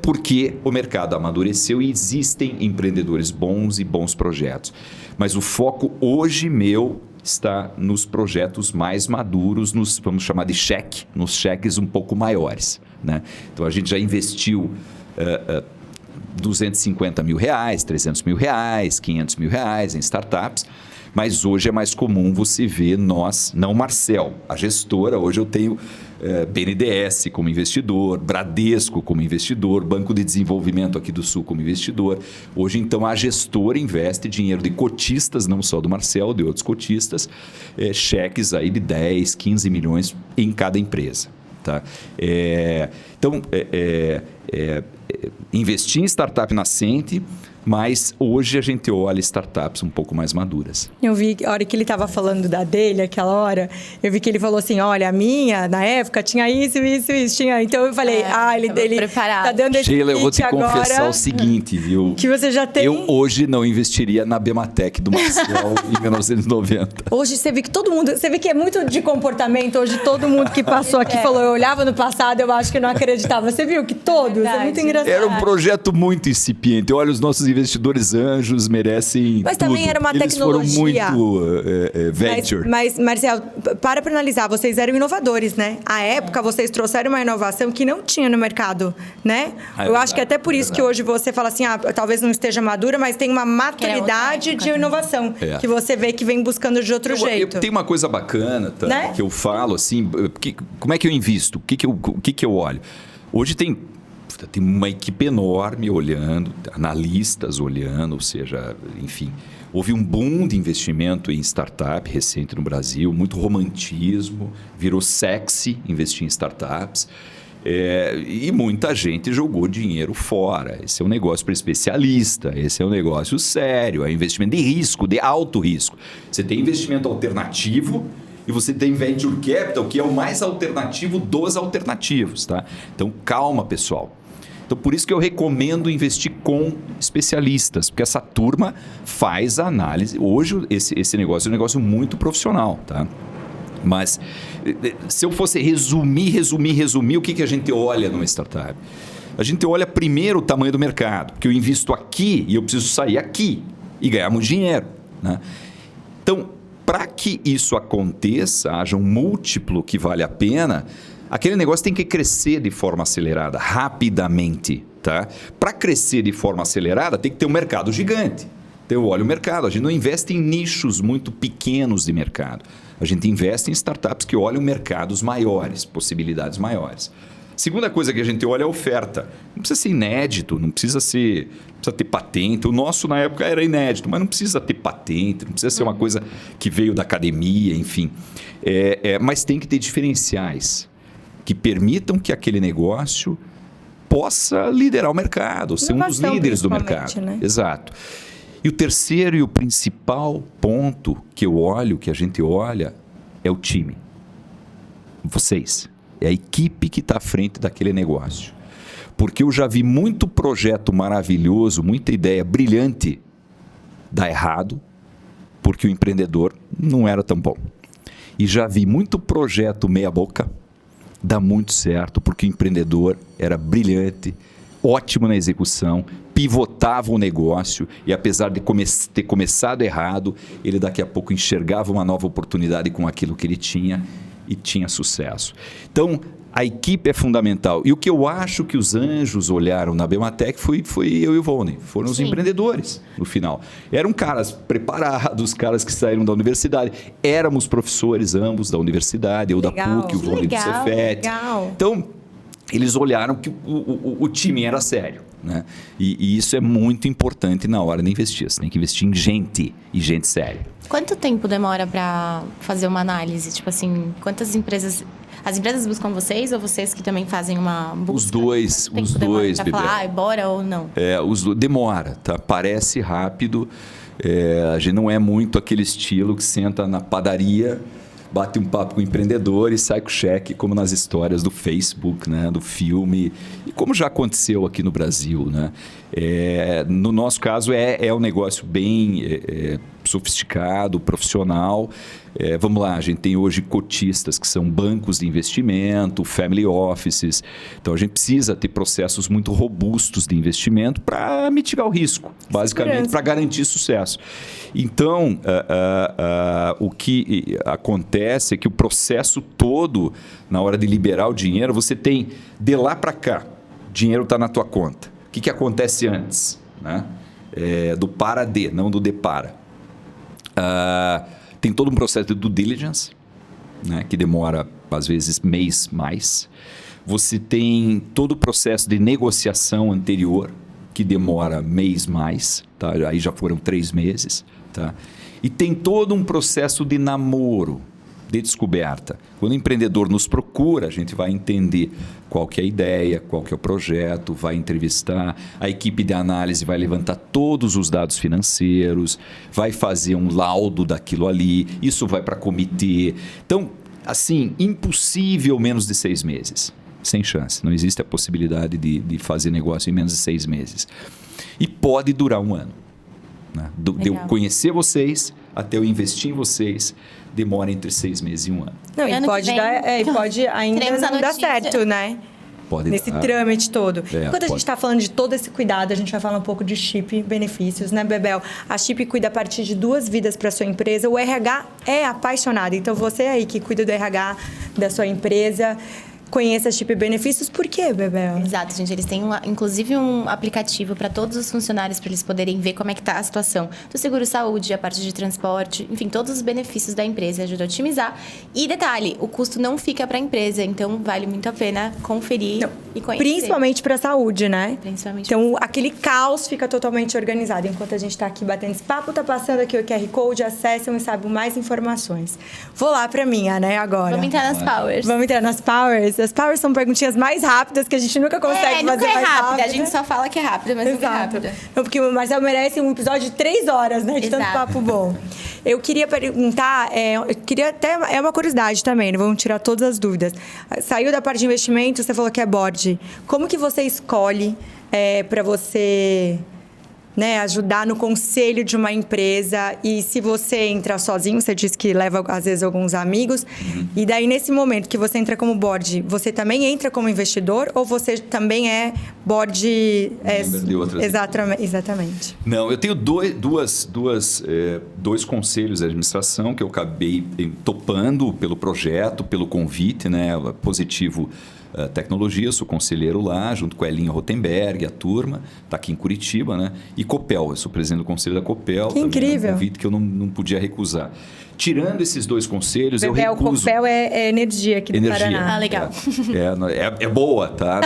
Porque o mercado amadureceu e existem empreendedores bons e bons projetos. Mas o foco hoje meu está nos projetos mais maduros, vamos chamar de cheque, nos cheques um pouco maiores, né? Então a gente já investiu 250 mil reais, 300 mil reais, 500 mil reais em startups, mas hoje é mais comum você ver nós, não Marcel, a gestora, hoje eu tenho BNDES como investidor, Bradesco como investidor, Banco de Desenvolvimento aqui do Sul como investidor. Hoje, então, a gestora investe dinheiro de cotistas, não só do Marcel, de outros cotistas, cheques aí de 10, 15 milhões em cada empresa. Tá? Então, investir em startup nascente, mas hoje a gente olha startups um pouco mais maduras. Eu vi, a hora que ele estava falando da dele, aquela hora, eu vi que ele falou assim, olha, a minha, na época, tinha isso, tinha... Então eu falei, ele tá dando esse Sheila, eu vou te agora, confessar o seguinte, viu? Que você já tem... Eu hoje não investiria na Bematec do Marcel em 1990. Hoje você vê que todo mundo... Você vê que é muito de comportamento. Hoje todo mundo que passou aqui falou, eu olhava no passado, eu acho que não acreditava. Você viu que todos? É muito engraçado. Era um projeto muito incipiente. Olha, os nossos investidores anjos merecem Mas tudo. também era uma Eles tecnologia. Foram muito venture. Mas, Marcel, para analisar, vocês eram inovadores, né? À época, vocês trouxeram uma inovação que não tinha no mercado, né? Eu acho que até por isso que hoje você fala assim, talvez não esteja madura, mas tem uma maturidade de inovação. Que você vê que vem buscando de outro jeito. Tem uma coisa bacana, tá, né? Que eu falo assim, como é que eu invisto? O que eu olho? Hoje tem uma equipe enorme olhando, analistas olhando, ou seja, enfim, houve um boom de investimento em startup recente no Brasil, muito romantismo, virou sexy investir em startups, e muita gente jogou dinheiro fora. Esse é um negócio para especialista, esse é um negócio sério, é investimento de risco, de alto risco. Você tem investimento alternativo, e você tem Venture Capital, que é o mais alternativo dos alternativos, tá? Então, calma, pessoal. Então, por isso que eu recomendo investir com especialistas, porque essa turma faz a análise. Hoje, esse negócio é um negócio muito profissional, tá? Mas, se eu fosse resumir, o que a gente olha numa startup? A gente olha primeiro o tamanho do mercado, porque eu invisto aqui e eu preciso sair aqui e ganhar muito dinheiro, né? Então, para que isso aconteça, haja um múltiplo que vale a pena, aquele negócio tem que crescer de forma acelerada, rapidamente, tá? Para crescer de forma acelerada, tem que ter um mercado gigante. Então, eu olho o mercado. A gente não investe em nichos muito pequenos de mercado. A gente investe em startups que olham mercados maiores, possibilidades maiores. Segunda coisa que a gente olha é a oferta. Não precisa ser inédito, não precisa ter patente. O nosso, na época, era inédito, mas não precisa ter patente, não precisa ser uma coisa que veio da academia, enfim. Mas tem que ter diferenciais que permitam que aquele negócio possa liderar o mercado, ser um dos líderes do mercado. Né? Exato. E o terceiro e o principal ponto que a gente olha, é o time. Vocês. É a equipe que está à frente daquele negócio. Porque eu já vi muito projeto maravilhoso, muita ideia brilhante dar errado, porque o empreendedor não era tão bom. E já vi muito projeto meia boca dar muito certo, porque o empreendedor era brilhante, ótimo na execução, pivotava o negócio e apesar de ter começado errado, ele daqui a pouco enxergava uma nova oportunidade com aquilo que ele tinha e tinha sucesso. Então, a equipe é fundamental. E o que eu acho que os anjos olharam na Bematec foi eu e o Volney. Foram os empreendedores, no final. Eram caras preparados, caras que saíram da universidade. Éramos professores ambos da universidade, eu da PUC, o Volney do Cefet. Então, eles olharam que o time era sério. Né? E isso é muito importante na hora de investir. Você tem que investir em gente, e gente séria. Quanto tempo demora para fazer uma análise? Tipo assim, quantas empresas... As empresas buscam vocês ou vocês que também fazem uma busca? Os dois, Bebel. Falar, bora ou não? Demora, tá? Parece rápido. A gente não é muito aquele estilo que senta na padaria, bate um papo com o empreendedor e sai com o cheque, como nas histórias do Facebook, né? Do filme, e como já aconteceu aqui no Brasil. Né? No nosso caso, é um negócio bem sofisticado, profissional. Vamos lá, a gente tem hoje cotistas que são bancos de investimento, family offices. Então, a gente precisa ter processos muito robustos de investimento para mitigar o risco, basicamente, para garantir sucesso. Então, o que acontece é que o processo todo, na hora de liberar o dinheiro, você tem de lá para cá, o dinheiro está na tua conta. O que acontece antes? Né? Do para de, não do de para. Tem todo um processo de due diligence, né, que demora, às vezes, mês mais. Você tem todo o processo de negociação anterior, que demora mês mais. Tá? Aí já foram 3 meses. Tá? E tem todo um processo de namoro, de descoberta. Quando o empreendedor nos procura, a gente vai entender qual que é a ideia, qual que é o projeto, vai entrevistar, a equipe de análise vai levantar todos os dados financeiros, vai fazer um laudo daquilo ali, isso vai para comitê. Então, assim, impossível menos de 6 meses. Sem chance. Não existe a possibilidade de fazer negócio em menos de 6 meses. E pode durar 1 ano. Né? De eu conhecer vocês, até eu investir em vocês, demora entre 6 meses e 1 ano. Não, e pode ainda não dar certo, né? Pode nesse trâmite todo. Enquanto a gente pode. está falando de todo esse cuidado, a gente vai falar um pouco de Chip benefícios, né, Bebel? A Chip cuida a partir de 2 vidas para sua empresa. O RH é apaixonado. Então, você aí que cuida do RH da sua empresa, conheça a Chip Benefícios. Por quê, Bebel? Exato, gente. Eles têm, inclusive, um aplicativo para todos os funcionários, para eles poderem ver como é que está a situação do seguro-saúde, a parte de transporte, enfim, todos os benefícios da empresa. Ajuda a otimizar. E detalhe, o custo não fica para a empresa, então vale muito a pena conferir e conhecer. Principalmente para a saúde, né? Principalmente. Então, aquele caos fica totalmente organizado. Enquanto a gente está aqui batendo esse papo, tá passando aqui o QR Code, acessam e sabem mais informações. Vou lá para minha, né, agora. Vamos entrar nas Powers. Vamos entrar nas Powers. As Powers são perguntinhas mais rápidas que a gente nunca consegue fazer nunca é mais rápida. A gente só fala que é rápida, mas não é rápida. Não, porque o Marcelo merece um episódio de 3 horas, né? De tanto papo bom. Eu queria perguntar, é uma curiosidade também, né? Vamos tirar todas as dúvidas. Saiu da parte de investimento, você falou que é board. Como que você escolhe para você... né, ajudar no conselho de uma empresa, e se você entra sozinho, você disse que leva às vezes alguns amigos, e daí nesse momento que você entra como board, você também entra como investidor ou você também é board de outras exatamente. Não, eu tenho dois conselhos de administração que eu acabei topando pelo projeto, pelo convite, né, Positivo Tecnologia, sou conselheiro lá, junto com a Elinha Rotenberg, a turma, está aqui em Curitiba, né? E Copel, eu sou presidente do conselho da Copel. Que incrível! É um convite que eu não podia recuzar. Tirando esses 2 conselhos, eu recuso... Copel é energia aqui do Paraná. Ah, legal. É boa, tá?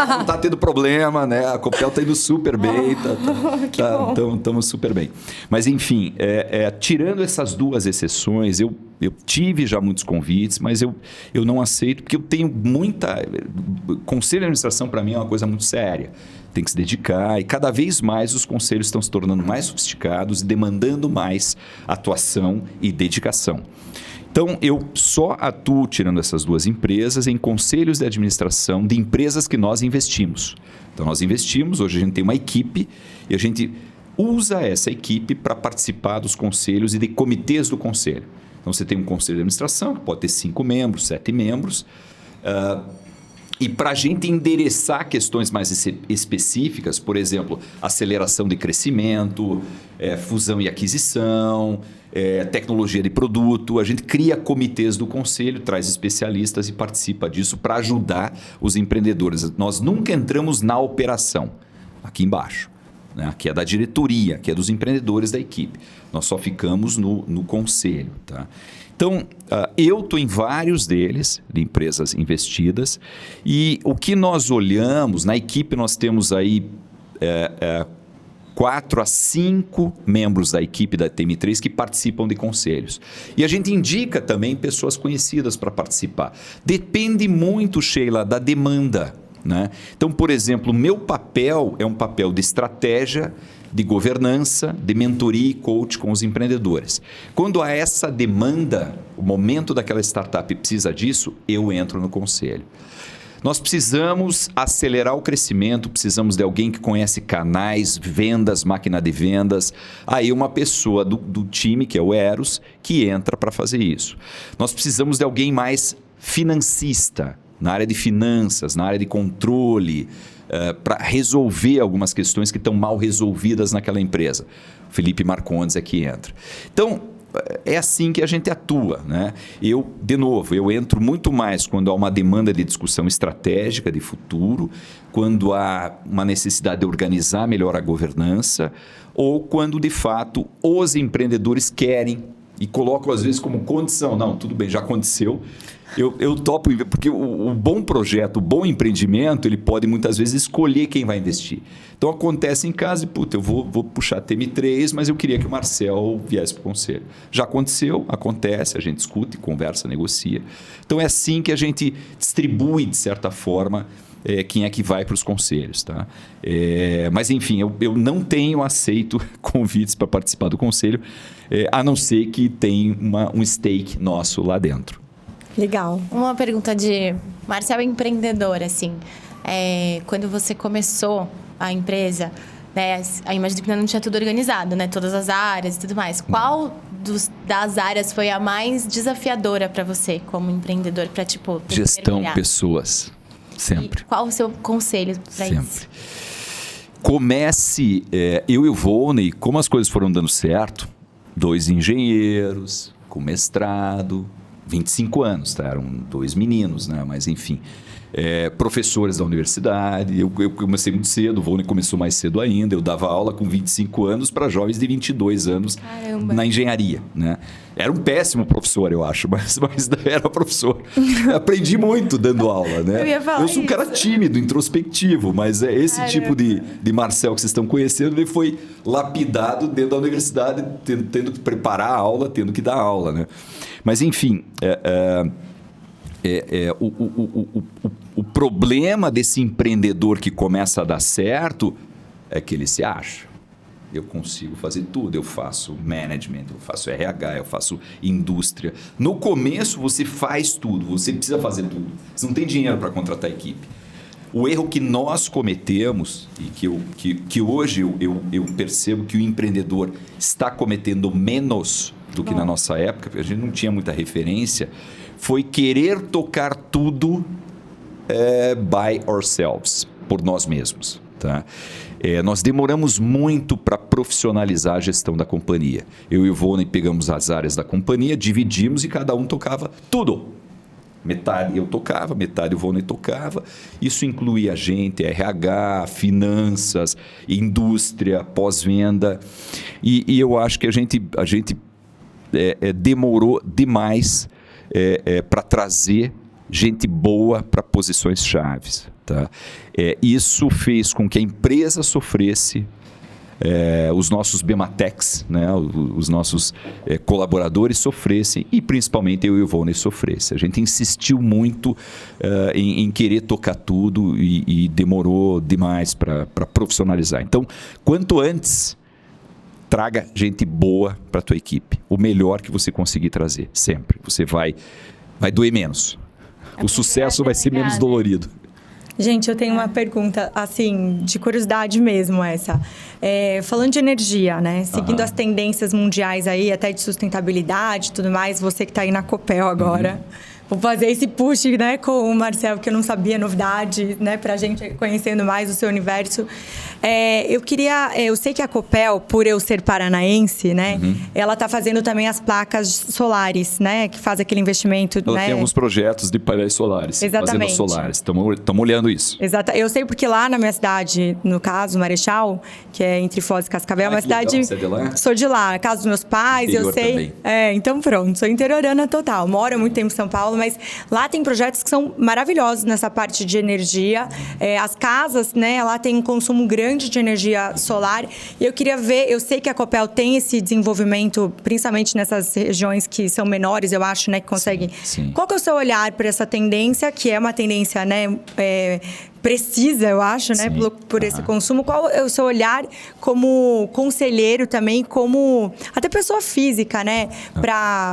Não está tendo problema, né? A Copel está indo super bem, estamos super bem. Mas, enfim, tirando essas 2 exceções, eu tive já muitos convites, mas eu não aceito, porque eu tenho muita... Conselho de administração, para mim, é uma coisa muito séria. Tem que se dedicar, e cada vez mais os conselhos estão se tornando mais sofisticados e demandando mais atuação e dedicação. Então, eu só atuo, tirando essas 2 empresas, em conselhos de administração de empresas que nós investimos. Então, nós investimos, hoje a gente tem uma equipe e a gente usa essa equipe para participar dos conselhos e de comitês do conselho. Então, você tem um conselho de administração que pode ter 5 membros, 7 membros. E para a gente endereçar questões mais específicas, por exemplo, aceleração de crescimento, fusão e aquisição, tecnologia de produto, a gente cria comitês do conselho, traz especialistas e participa disso para ajudar os empreendedores. Nós nunca entramos na operação, aqui embaixo. Né? Aqui é da diretoria, aqui é dos empreendedores da equipe. Nós só ficamos no conselho. Tá? Então, eu estou em vários deles, de empresas investidas, e o que nós olhamos, na equipe nós temos aí 4 a 5 membros da equipe da TM3 que participam de conselhos. E a gente indica também pessoas conhecidas para participar. Depende muito, Sheila, da demanda. Né? Então, por exemplo, o meu papel é um papel de estratégia, de governança, de mentoria e coach com os empreendedores. Quando há essa demanda, o momento daquela startup precisa disso, eu entro no conselho. Nós precisamos acelerar o crescimento, precisamos de alguém que conhece canais, vendas, máquina de vendas. Aí uma pessoa do time, que é o Eros, que entra para fazer isso. Nós precisamos de alguém mais financista, na área de finanças, na área de controle, para resolver algumas questões que estão mal resolvidas naquela empresa. O Felipe Marcondes é que entra. Então, é assim que a gente atua. Né? Eu entro muito mais quando há uma demanda de discussão estratégica de futuro, quando há uma necessidade de organizar melhor a governança, ou quando, de fato, os empreendedores querem e colocam, às vezes, como condição. Não, tudo bem, já aconteceu. Eu topo, porque o bom projeto, o bom empreendimento, ele pode muitas vezes escolher quem vai investir. Então acontece em casa e, eu vou puxar TM3, mas eu queria que o Marcel viesse para o conselho. Já aconteceu, acontece, a gente discute, conversa, negocia. Então é assim que a gente distribui, de certa forma, quem é que vai para os conselhos. Tá? Mas, enfim, eu não tenho aceito convites para participar do conselho, a não ser que tenha um stake nosso lá dentro. Legal. Uma pergunta de Marcel empreendedor, assim. Quando você começou a empresa, né, imagino que não tinha tudo organizado, né? Todas as áreas e tudo mais. Qual das áreas foi a mais desafiadora para você como empreendedor? Para, gestão, pessoas. Sempre. E qual o seu conselho para isso? Comece, eu e o Volney, como as coisas foram dando certo, 2 engenheiros, com mestrado, 25 anos, tá? Eram 2 meninos, né? Mas enfim, professores da universidade. Eu comecei muito cedo, o Volney começou mais cedo ainda. Eu dava aula com 25 anos para jovens de 22 anos. Caramba. Na engenharia, né? Era um péssimo professor, eu acho, mas era professor. Aprendi muito dando aula, né? Eu sou um cara tímido, introspectivo, mas esse tipo de Marcel que vocês estão conhecendo, ele foi lapidado dentro da universidade, tendo que preparar a aula, tendo que dar aula, né? Mas, enfim, o problema desse empreendedor que começa a dar certo é que ele se acha. Eu consigo fazer tudo, eu faço management, eu faço RH, eu faço indústria. No começo você faz tudo, você precisa fazer tudo. Você não tem dinheiro para contratar equipe. O erro que nós cometemos, e que hoje eu percebo que o empreendedor está cometendo menos do que na nossa época, porque a gente não tinha muita referência, foi querer tocar tudo by ourselves, por nós mesmos. Tá? Nós demoramos muito para profissionalizar a gestão da companhia. Eu e o Volney pegamos as áreas da companhia, dividimos e cada um tocava tudo. Metade eu tocava, metade o Volney tocava. Isso inclui a gente, RH, finanças, indústria, pós-venda. E eu acho que a gente demorou demais para trazer gente boa para posições chaves. Tá? Isso fez com que a empresa sofresse, os nossos Bematex, né? Os nossos colaboradores sofressem e principalmente eu e o Volney sofresse. A gente insistiu muito em querer tocar tudo e demorou demais para profissionalizar. Então, quanto antes, traga gente boa para a tua equipe. O melhor que você conseguir trazer, sempre. Você vai doer menos. O sucesso vai ser menos dolorido. Gente, eu tenho uma pergunta, assim, de curiosidade mesmo essa. Falando de energia, né? Seguindo as tendências mundiais aí, até de sustentabilidade e tudo mais, você que está aí na Copel agora, Vou fazer esse push, né, com o Marcel, que eu não sabia, novidade, né, pra gente conhecendo mais o seu universo. Eu sei que a Copel, por eu ser paranaense, né, ela tá fazendo também as placas solares, né, que faz aquele investimento, Ela né? tem alguns projetos de painéis solares. Exatamente. Fazendo solares. Estamos olhando isso. Exato. Eu sei porque lá na minha cidade, no caso, Marechal, que é entre Foz e Cascavel, é uma cidade... Você é de lá? Sou de lá, na casa dos meus pais, Interior eu sei. também. Então pronto, sou interiorana total. Moro há muito tempo em São Paulo, mas lá tem projetos que são maravilhosos nessa parte de energia. As casas, né, lá tem um consumo grande de energia solar. E eu queria ver, eu sei que a Copel tem esse desenvolvimento, principalmente nessas regiões que são menores, eu acho, né, que conseguem. Sim. Qual que é o seu olhar para essa tendência, que é uma tendência, né, precisa, eu acho, né, por esse consumo? Qual é o seu olhar como conselheiro também, como até pessoa física, né?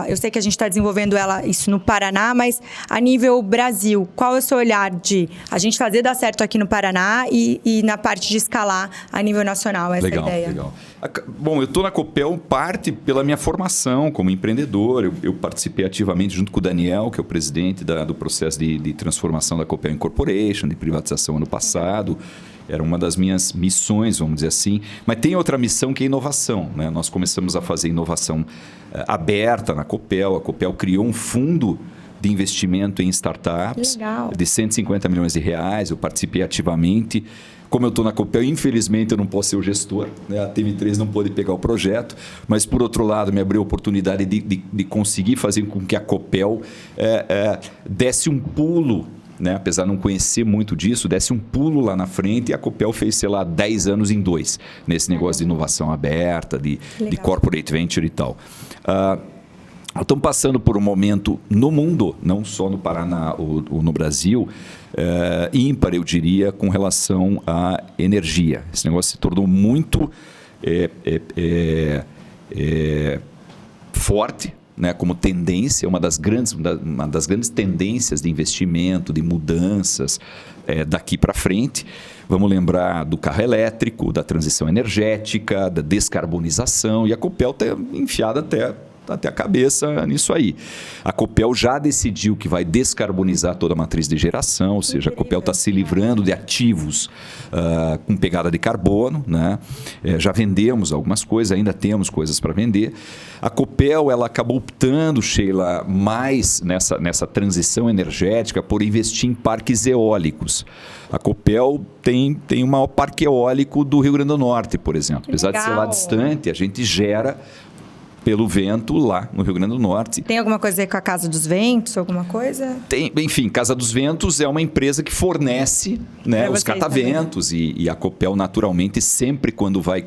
Eu sei que a gente está desenvolvendo isso no Paraná, mas a nível Brasil, qual é o seu olhar de a gente fazer dar certo aqui no Paraná e na parte de escalar a nível nacional, essa ideia? Legal. Bom, eu estou na Copel parte pela minha formação como empreendedor. Eu participei ativamente junto com o Daniel, que é o presidente do processo de transformação da Copel Incorporation, de privatização ano passado. Era uma das minhas missões, vamos dizer assim. Mas tem outra missão que é inovação, né? Nós começamos a fazer inovação aberta na Copel. A Copel criou um fundo de investimento em startups de 150 milhões de reais. Eu participei ativamente. Como eu estou na Copel, infelizmente eu não posso ser o gestor, né? A TV3 não pôde pegar o projeto, mas por outro lado me abriu a oportunidade de conseguir fazer com que a Copel desse um pulo, né? Apesar de não conhecer muito disso, desse um pulo lá na frente, e a Copel fez, 10 anos em 2, nesse negócio de inovação aberta, de corporate venture e tal. Estamos passando por um momento no mundo, não só no Paraná ou no Brasil, ímpar, eu diria, com relação à energia. Esse negócio se tornou muito forte, né, como tendência, uma das grandes tendências de investimento, de mudanças daqui para frente. Vamos lembrar do carro elétrico, da transição energética, da descarbonização, e a Copel está enfiada até a cabeça nisso aí. A Copel já decidiu que vai descarbonizar toda a matriz de geração, ou seja, a Copel está se livrando de ativos com pegada de carbono, né? Já vendemos algumas coisas, ainda temos coisas para vender. A Copel ela acabou optando, Sheila, mais nessa transição energética por investir em parques eólicos. A Copel tem o maior parque eólico do Rio Grande do Norte, por exemplo. Apesar de ser lá distante, a gente gera pelo vento lá no Rio Grande do Norte. Tem alguma coisa a ver com a Casa dos Ventos, alguma coisa? Tem, enfim, Casa dos Ventos é uma empresa que fornece, né, os cataventos e a Copel, naturalmente, sempre quando vai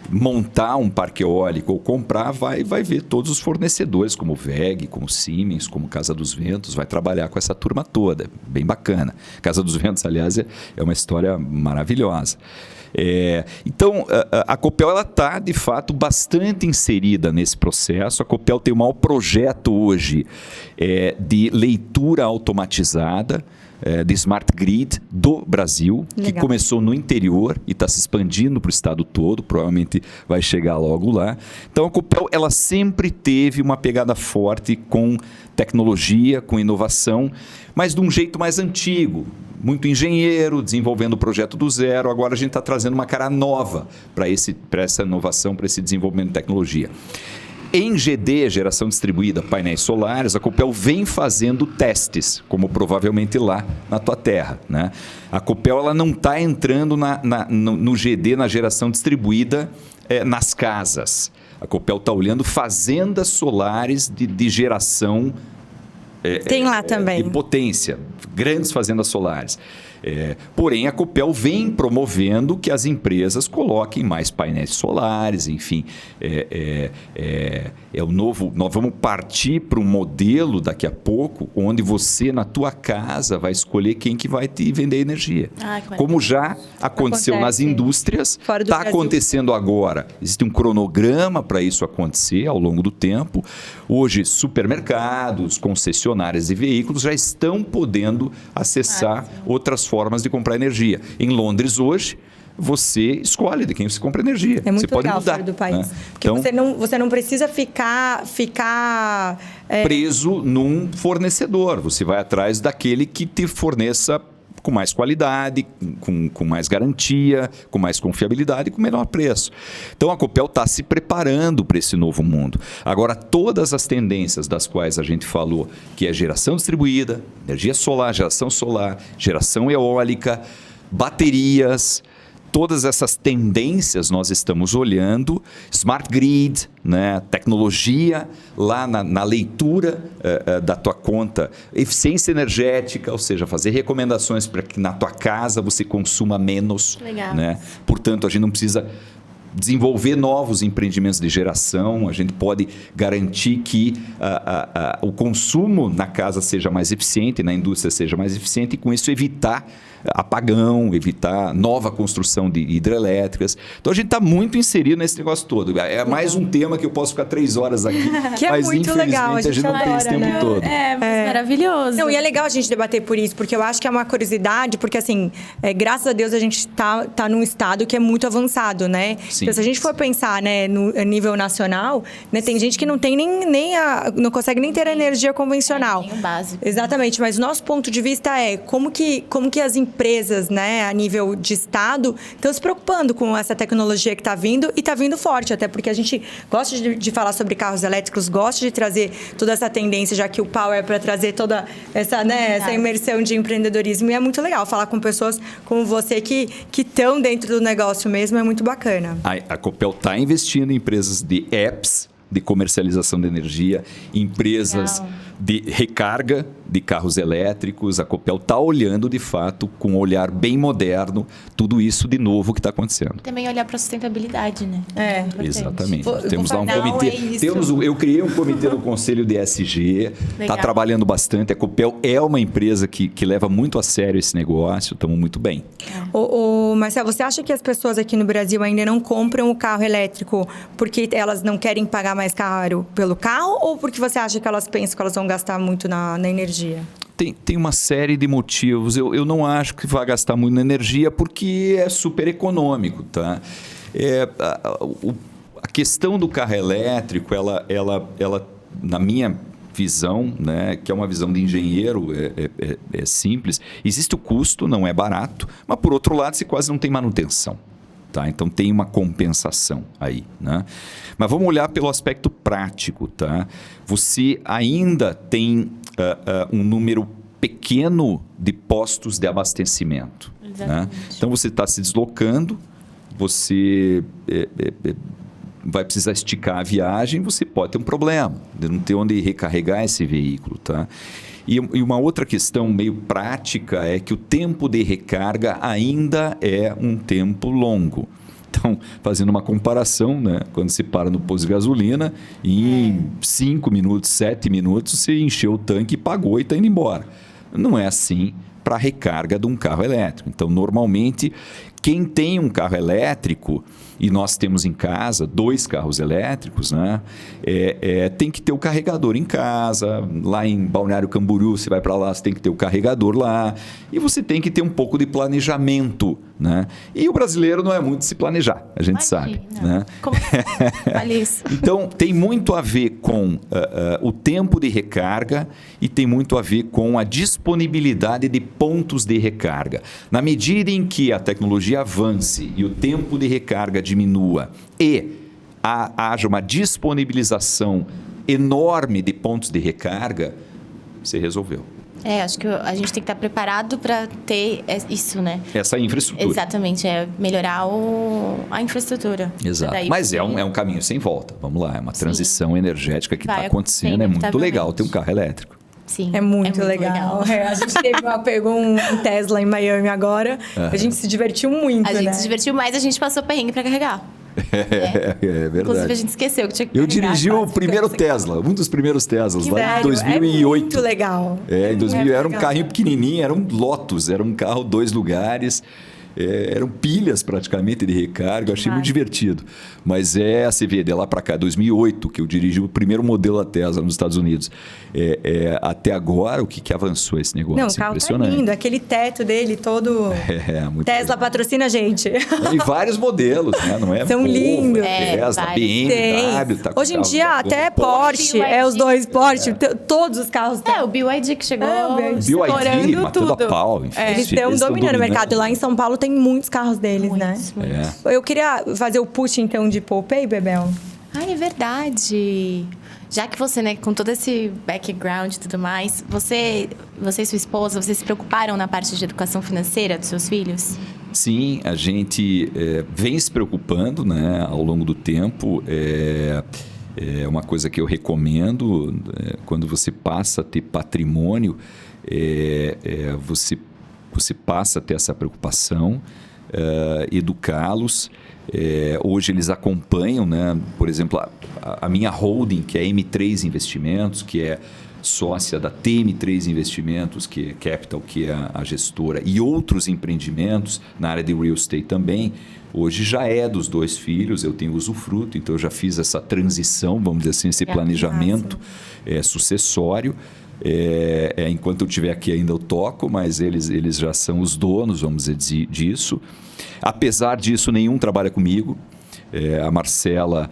montar um parque eólico ou comprar, vai ver todos os fornecedores, como WEG, como Siemens, como Casa dos Ventos, vai trabalhar com essa turma toda, bem bacana. Casa dos Ventos, aliás, é uma história maravilhosa. Então, a Copel está, de fato, bastante inserida nesse processo. A Copel tem o maior projeto hoje de leitura automatizada de Smart Grid do Brasil, que começou no interior e está se expandindo para o estado todo, provavelmente vai chegar logo lá. Então, a Copel ela sempre teve uma pegada forte com tecnologia, com inovação, mas de um jeito mais antigo. Muito engenheiro, desenvolvendo o projeto do zero. Agora a gente está trazendo uma cara nova para essa inovação, para esse desenvolvimento de tecnologia. Em GD, geração distribuída, painéis solares, a Copel vem fazendo testes, como provavelmente lá na tua terra, né? A Copel ela não está entrando no GD, na geração distribuída, nas casas. A Copel está olhando fazendas solares de geração tem lá também. de potência, grandes fazendas solares. Porém, a Copel vem promovendo que as empresas coloquem mais painéis solares, enfim. O novo. Nós vamos partir para um modelo daqui a pouco, onde você, na tua casa, vai escolher quem que vai te vender energia. Como já aconteceu nas indústrias, está acontecendo agora. Existe um cronograma para isso acontecer ao longo do tempo. Hoje, supermercados, concessionárias de veículos já estão podendo acessar outras formas de comprar energia. Em Londres, hoje, você escolhe de quem você compra energia. É muito você pode legal mudar, fora do país. Né? Porque você não precisa ficar preso num fornecedor. Você vai atrás daquele que te forneça com mais qualidade, com mais garantia, com mais confiabilidade e com menor preço. Então, a Copel está se preparando para esse novo mundo. Agora, todas as tendências das quais a gente falou, que é geração distribuída, energia solar, geração eólica, baterias, todas essas tendências nós estamos olhando, smart grid, né, tecnologia lá na leitura da tua conta, eficiência energética, ou seja, fazer recomendações para que na tua casa você consuma menos. Legal. Né? Portanto, a gente não precisa desenvolver novos empreendimentos de geração, a gente pode garantir que o consumo na casa seja mais eficiente, na indústria seja mais eficiente e com isso evitar apagão, evitar nova construção de hidrelétricas. Então a gente está muito inserido nesse negócio todo. É mais um tema que eu posso ficar 3 horas aqui, que é mas muito infelizmente legal, a gente não tem esse tempo todo. Maravilhoso. Não, e é legal a gente debater por isso, porque eu acho que é uma curiosidade, porque assim, graças a Deus a gente tá num estado que é muito avançado, né? Sim. Então se a gente for pensar, né, no nível nacional, né, tem gente que não tem não consegue nem ter energia convencional. Nem o básico. Exatamente, mas o nosso ponto de vista é como que as empresas, né, a nível de estado, estão se preocupando com essa tecnologia que está vindo e está vindo forte, até porque a gente gosta de falar sobre carros elétricos, gosta de trazer toda essa tendência, já que o Power é para trazer toda essa, né, essa imersão de empreendedorismo. E é muito legal falar com pessoas como você que estão dentro do negócio mesmo, é muito bacana. A Copel está investindo em empresas de apps de comercialização de energia, empresas de recarga de carros elétricos. A Copel está olhando, de fato, com um olhar bem moderno, tudo isso de novo que está acontecendo. Também olhar para a sustentabilidade, né? Exatamente. Vou Temos lá um falar, comitê. Eu criei um comitê no Conselho de ESG, está trabalhando bastante. A Copel é uma empresa que leva muito a sério esse negócio, estamos muito bem. Marcelo, você acha que as pessoas aqui no Brasil ainda não compram o carro elétrico porque elas não querem pagar mais caro pelo carro ou porque você acha que elas pensam que elas vão gastar muito na energia? Tem uma série de motivos. Eu não acho que vai gastar muito na energia porque é super econômico, tá? A questão do carro elétrico, ela na minha visão, né, que é uma visão de engenheiro, é simples. Existe o custo, não é barato, mas por outro lado, você quase não tem manutenção. Tá? Então tem uma compensação aí, né? Mas vamos olhar pelo aspecto prático, tá? Você ainda tem um número pequeno de postos de abastecimento. Né? Então você está se deslocando, você vai precisar esticar a viagem, você pode ter um problema de não ter onde recarregar esse veículo, tá? E uma outra questão meio prática é que o tempo de recarga ainda é um tempo longo. Então, fazendo uma comparação, né? Quando você para no posto de gasolina, em 5 minutos, 7 minutos, você encheu o tanque, pagou e está indo embora. Não é assim para a recarga de um carro elétrico. Então, normalmente, quem tem um carro elétrico, e nós temos em casa 2 carros elétricos, né? Tem que ter o carregador em casa. Lá em Balneário Camboriú, você vai para lá, você tem que ter o carregador lá. E você tem que ter um pouco de planejamento, né? E o brasileiro não é muito de se planejar, a gente sabe. Né? Como vale isso? Então, tem muito a ver com o tempo de recarga e tem muito a ver com a disponibilidade de pontos de recarga. Na medida em que a tecnologia avance e o tempo de recarga diminua e haja uma disponibilização enorme de pontos de recarga, você resolveu. Acho que a gente tem que estar preparado para ter isso, né? Essa infraestrutura. Exatamente, melhorar a infraestrutura. Exato. Mas é um caminho sem volta. Vamos lá, é uma transição energética que está acontecendo. É muito legal ter um carro elétrico. Sim, é muito legal. A gente pegou um Tesla em Miami agora. A gente se divertiu muito, A gente se divertiu mais, a gente passou perrengue para carregar. É verdade. Inclusive, a gente esqueceu que tinha que carregar. Eu dirigi o primeiro Tesla, um dos primeiros Teslas, lá em 2008. É muito legal. Em 2000 era um carrinho pequenininho, era um Lotus, era um carro 2 lugares. eram pilhas praticamente de recarga. Eu achei muito divertido. Mas você vê, de lá para cá, 2008, que eu dirigi o primeiro modelo da Tesla nos Estados Unidos. Até agora, o que avançou esse negócio? Não, o carro tá lindo. Aquele teto dele todo... muito Tesla legal. patrocina a gente. Tem vários modelos, né? Não é São lindos. Tesla, BMW. Tá hoje em dia, até Porsche, os dois Porsche, todos os carros têm. O BYD que chegou BYD, matando a pau. Enfim, eles estão dominando o mercado. Lá em São Paulo tem muitos carros deles, muitos. Eu queria fazer o push, então, de Poupei, Bebel. É verdade. Já que você, né, com todo esse background e tudo mais, você e sua esposa, vocês se preocuparam na parte de educação financeira dos seus filhos? Sim, a gente vem se preocupando, né, ao longo do tempo. É uma coisa que eu recomendo, quando você passa a ter patrimônio, você passa a ter essa preocupação, educá-los. Hoje eles acompanham, né? Por exemplo, a minha holding, que é M3 Investimentos, que é sócia da TM3 Investimentos, que é Capital, que é a gestora, e outros empreendimentos na área de real estate também, hoje já é dos 2 filhos, eu tenho usufruto, então eu já fiz essa transição, vamos dizer assim, esse planejamento sucessório. Enquanto eu estiver aqui ainda eu toco, mas eles já são os donos, vamos dizer, disso. Apesar disso, nenhum trabalha comigo. A Marcela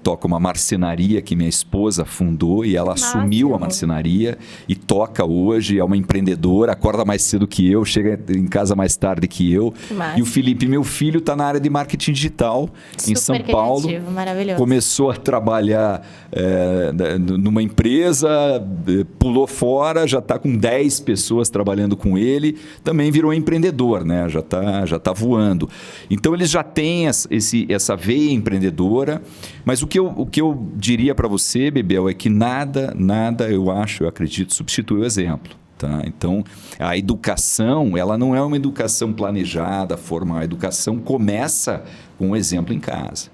toca uma marcenaria que minha esposa fundou e ela assumiu a marcenaria e toca hoje, é uma empreendedora, acorda mais cedo que eu, chega em casa mais tarde que eu. E o Felipe, meu filho, está na área de marketing digital em São Paulo. Maravilhoso. Começou a trabalhar numa empresa, pulou fora, já está com 10 pessoas trabalhando com ele, também virou empreendedor, né? Já tá voando. Então eles já têm essa veia empreendedora, mas o que eu diria para você, Bebel, é que nada, eu acredito, substitui o exemplo. Tá? Então, a educação, ela não é uma educação planejada, formal. A educação começa com o exemplo em casa.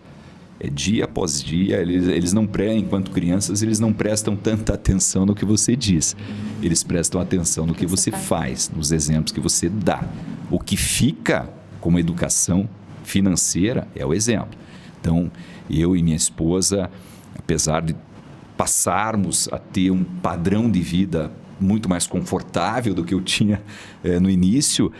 Dia após dia, eles não enquanto crianças, eles não prestam tanta atenção no que você diz. Eles prestam atenção no que você faz, nos exemplos que você dá. O que fica como educação financeira é o exemplo. Então, eu e minha esposa, apesar de passarmos a ter um padrão de vida muito mais confortável do que eu tinha no início,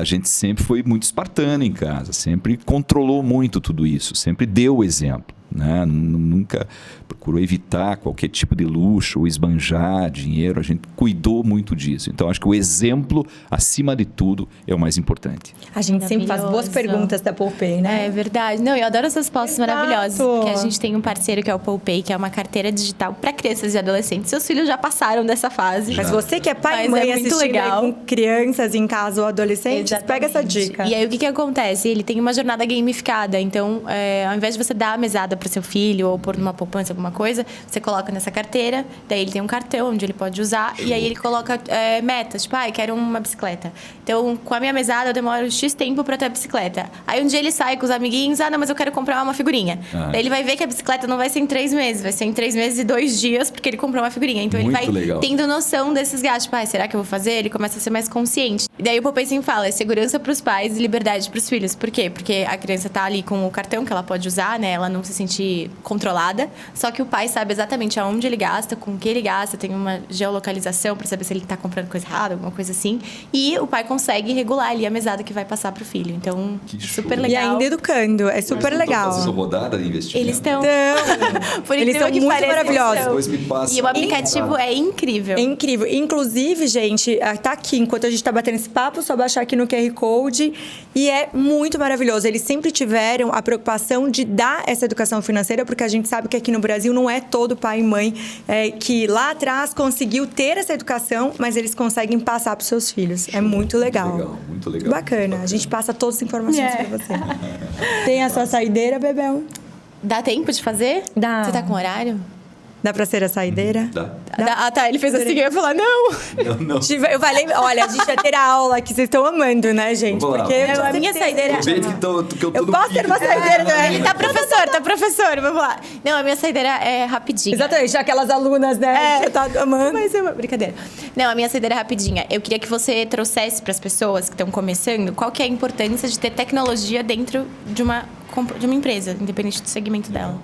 a gente sempre foi muito espartano em casa, sempre controlou muito tudo isso, sempre deu o exemplo. Né? Nunca procurou evitar qualquer tipo de luxo ou esbanjar dinheiro, a gente cuidou muito disso. Então, acho que o exemplo, acima de tudo, é o mais importante. A gente sempre faz boas perguntas da Poupei, né? É verdade. Não, eu adoro essas respostas maravilhosas, porque a gente tem um parceiro que é o Poupei, que é uma carteira digital para crianças e adolescentes. Seus filhos já passaram dessa fase. Mas você que é pai e mãe assistindo com crianças em casa ou adolescentes, pega essa dica. E aí, o que acontece? Ele tem uma jornada gamificada. Então, ao invés de você dar a mesada para o seu filho ou pôr numa poupança, alguma coisa, você coloca nessa carteira, daí ele tem um cartão onde ele pode usar e aí ele coloca metas, tipo, quero uma bicicleta. Então, com a minha mesada, eu demoro X tempo para ter a bicicleta. Aí um dia ele sai com os amiguinhos, não, mas eu quero comprar uma figurinha. Daí ele vai ver que a bicicleta não vai ser em 3 meses, vai ser em 3 meses e 2 dias, porque ele comprou uma figurinha. Então, ele vai tendo noção desses gastos. Tipo, será que eu vou fazer? Ele começa a ser mais consciente. E daí o Poupei sempre fala, é segurança para os pais e liberdade para os filhos. Por quê? Porque a criança tá ali com o cartão que ela pode usar, né? Ela não se sente controlada, só que o pai sabe exatamente aonde ele gasta, com o que ele gasta, tem uma geolocalização para saber se ele está comprando coisa errada, alguma coisa assim, e o pai consegue regular ali a mesada que vai passar pro filho. Então, super legal. E ainda educando, é super legal. Estão fazendo rodada de investimento? Eles estão. Eles são muito maravilhosos. E o aplicativo é incrível. É incrível. Inclusive, gente, tá aqui, enquanto a gente tá batendo esse papo, só baixar aqui no QR Code, e é muito maravilhoso. Eles sempre tiveram a preocupação de dar essa educação financeira, porque a gente sabe que aqui no Brasil não é todo pai e mãe que lá atrás conseguiu ter essa educação, mas eles conseguem passar para os seus filhos. É muito legal. Muito legal. Bacana. A gente passa todas as informações para você. Tem a sua saideira, Bebel? Dá tempo de fazer? Dá. Você tá com horário? Dá pra ser a saideira? Dá. Ah, tá. Ele fez assim e eu ia falar, não. Não. Eu falei, olha, a gente vai ter a aula que vocês estão amando, né, gente? Vamos lá. Porque eu A minha saideira... Aproveita que eu tô Eu no posso ter uma pique. saideira, né? Tá professor, vamos lá. Não, a minha saideira é rapidinha. Exatamente, aquelas alunas, né? Que tá amando. Mas é uma brincadeira. Não, a minha saideira é rapidinha. Eu queria que você trouxesse para as pessoas que estão começando qual que é a importância de ter tecnologia dentro de uma empresa, independente do segmento dela.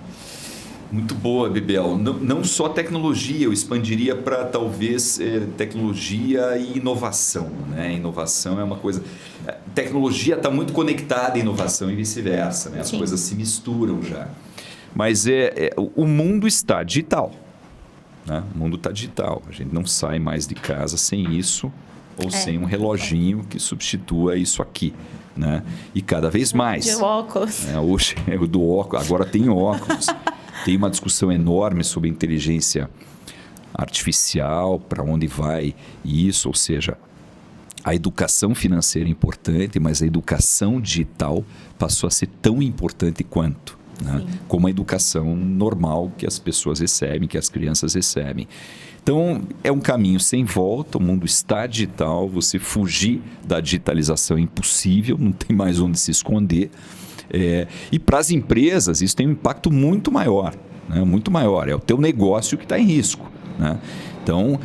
Muito boa, Bebel. Não só tecnologia, eu expandiria para talvez tecnologia e inovação. Né? Inovação é uma coisa... Tecnologia está muito conectada à inovação e vice-versa. Né? As Sim. coisas se misturam já. Mas o mundo está digital. Né? O mundo está digital. A gente não sai mais de casa sem isso ou sem um reloginho que substitua isso aqui. Né? E cada vez mais. De óculos. Hoje, do óculos, agora tem óculos. Tem uma discussão enorme sobre inteligência artificial, para onde vai isso, ou seja, a educação financeira é importante, mas a educação digital passou a ser tão importante quanto, né? Como a educação normal que as pessoas recebem, que as crianças recebem. Então, é um caminho sem volta, o mundo está digital, você fugir da digitalização é impossível, não tem mais onde se esconder. E para as empresas isso tem um impacto muito maior, né? Muito maior. É o teu negócio que está em risco, né? Então,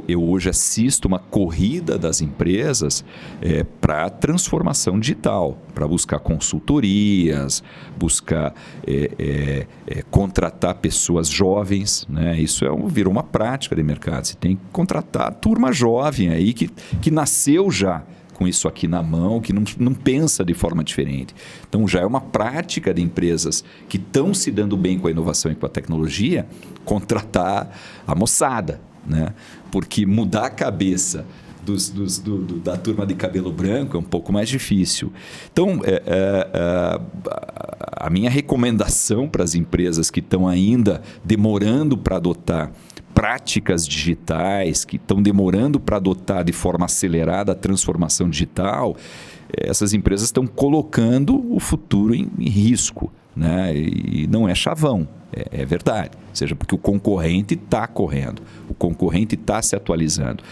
eu hoje assisto uma corrida das empresas para a transformação digital, para buscar consultorias, buscar contratar pessoas jovens, né? Isso virou uma prática de mercado. Você tem que contratar a turma jovem aí que nasceu já com isso aqui na mão, que não pensa de forma diferente. Então, já é uma prática de empresas que estão se dando bem com a inovação e com a tecnologia, contratar a moçada, né? Porque mudar a cabeça da turma de cabelo branco é um pouco mais difícil. Então, a minha recomendação para as empresas que estão ainda demorando para adotar práticas digitais, que estão demorando para adotar de forma acelerada a transformação digital, essas empresas estão colocando o futuro em risco, né? E não é chavão, é verdade. Ou seja, porque o concorrente está correndo, o concorrente está se atualizando.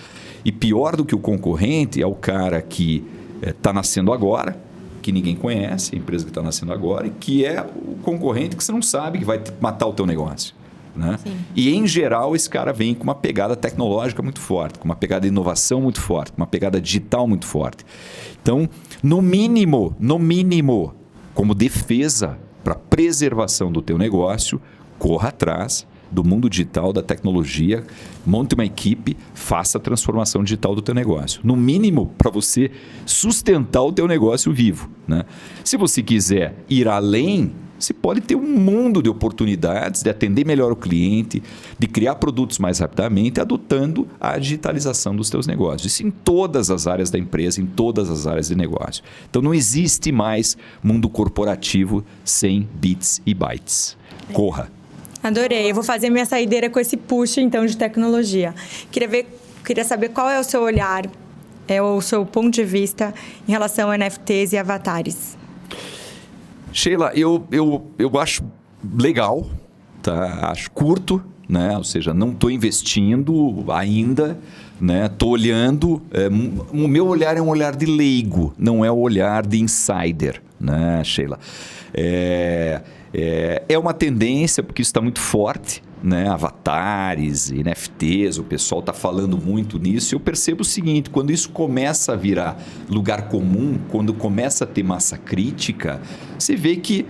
E pior do que o concorrente é o cara que está nascendo agora, que ninguém conhece, a empresa que está nascendo agora, e que é o concorrente que você não sabe que vai matar o teu negócio. Né? E, em geral, esse cara vem com uma pegada tecnológica muito forte, com uma pegada de inovação muito forte, com uma pegada digital muito forte. Então, no mínimo, como defesa para preservação do teu negócio, corra atrás do mundo digital, da tecnologia, monte uma equipe, faça a transformação digital do teu negócio. No mínimo, para você sustentar o teu negócio vivo. Né? Se você quiser ir além, você pode ter um mundo de oportunidades de atender melhor o cliente, de criar produtos mais rapidamente, adotando a digitalização dos teus negócios. Isso em todas as áreas da empresa, em todas as áreas de negócio. Então, não existe mais mundo corporativo sem bits e bytes. Corra! Adorei. Eu vou fazer minha saideira com esse push, então, de tecnologia. Queria saber qual é o seu olhar, o seu ponto de vista em relação a NFTs e avatares. Sheila, eu acho legal, tá? Acho curto, né? Ou seja, não estou investindo ainda, né? Estou olhando. O meu olhar é um olhar de leigo, não é o olhar de insider, né, Sheila? É uma tendência, porque isso está muito forte, né? Avatares, NFTs, o pessoal está falando muito nisso. Eu percebo o seguinte: quando isso começa a virar lugar comum, quando começa a ter massa crítica, você vê que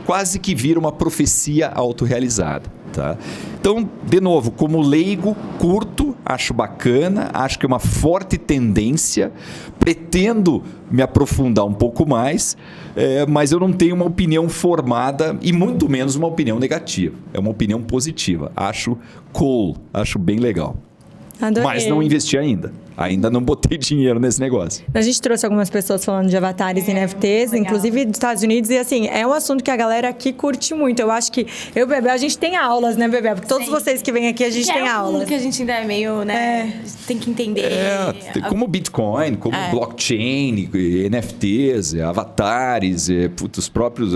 quase que vira uma profecia autorrealizada. Tá? Então, de novo, como leigo, curto, acho bacana, acho que é uma forte tendência, pretendo me aprofundar um pouco mais, mas eu não tenho uma opinião formada e muito menos uma opinião negativa. É uma opinião positiva. Acho cool, acho bem legal. Adorei. Mas não investi ainda. Ainda não botei dinheiro nesse negócio. A gente trouxe algumas pessoas falando de avatares e NFTs, inclusive dos Estados Unidos. E assim, é um assunto que a galera aqui curte muito. Eu acho que eu e o Bebê, a gente tem aulas, né, Bebê? Porque todos vocês que vêm aqui, a gente tem aulas. Que a gente ainda é meio, né? Tem que entender. Como Bitcoin, como blockchain, NFTs, avatares, os próprios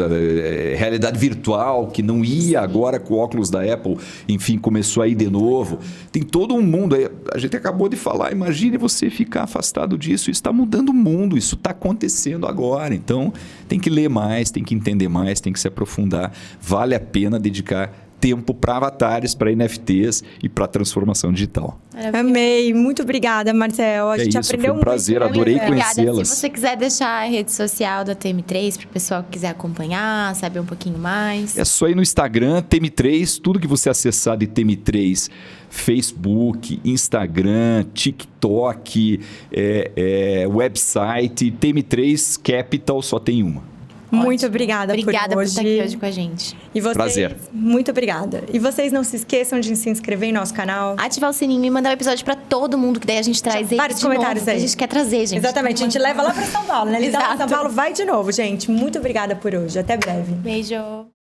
realidade virtual, que não ia agora com o óculos da Apple, enfim, começou a ir de novo. Tem todo um mundo aí. A gente acabou de falar, imagine você ficar afastado disso. Isso está mudando o mundo, isso está acontecendo agora. Então, tem que ler mais, tem que entender mais, tem que se aprofundar. Vale a pena dedicar tempo para avatares, para NFTs e para transformação digital. Amei. Muito obrigada, Marcel. A gente aprendeu muito. Foi um prazer, adorei conhecê-las. Se você quiser deixar a rede social da TM3 para o pessoal que quiser acompanhar, saber um pouquinho mais. É só ir no Instagram, TM3, tudo que você acessar de TM3, Facebook, Instagram, TikTok, website, TM3 Capital, só tem uma. Muito obrigada por estar aqui hoje com a gente. E vocês, prazer. Muito obrigada. E vocês não se esqueçam de se inscrever em nosso canal. Ativar o sininho e mandar o episódio pra todo mundo, que daí a gente traz vários comentários aí. A gente quer trazer, gente. Exatamente, a gente leva lá pra São Paulo, né? Ele tá lá em São Paulo, vai de novo, gente. Muito obrigada por hoje. Até breve. Beijo.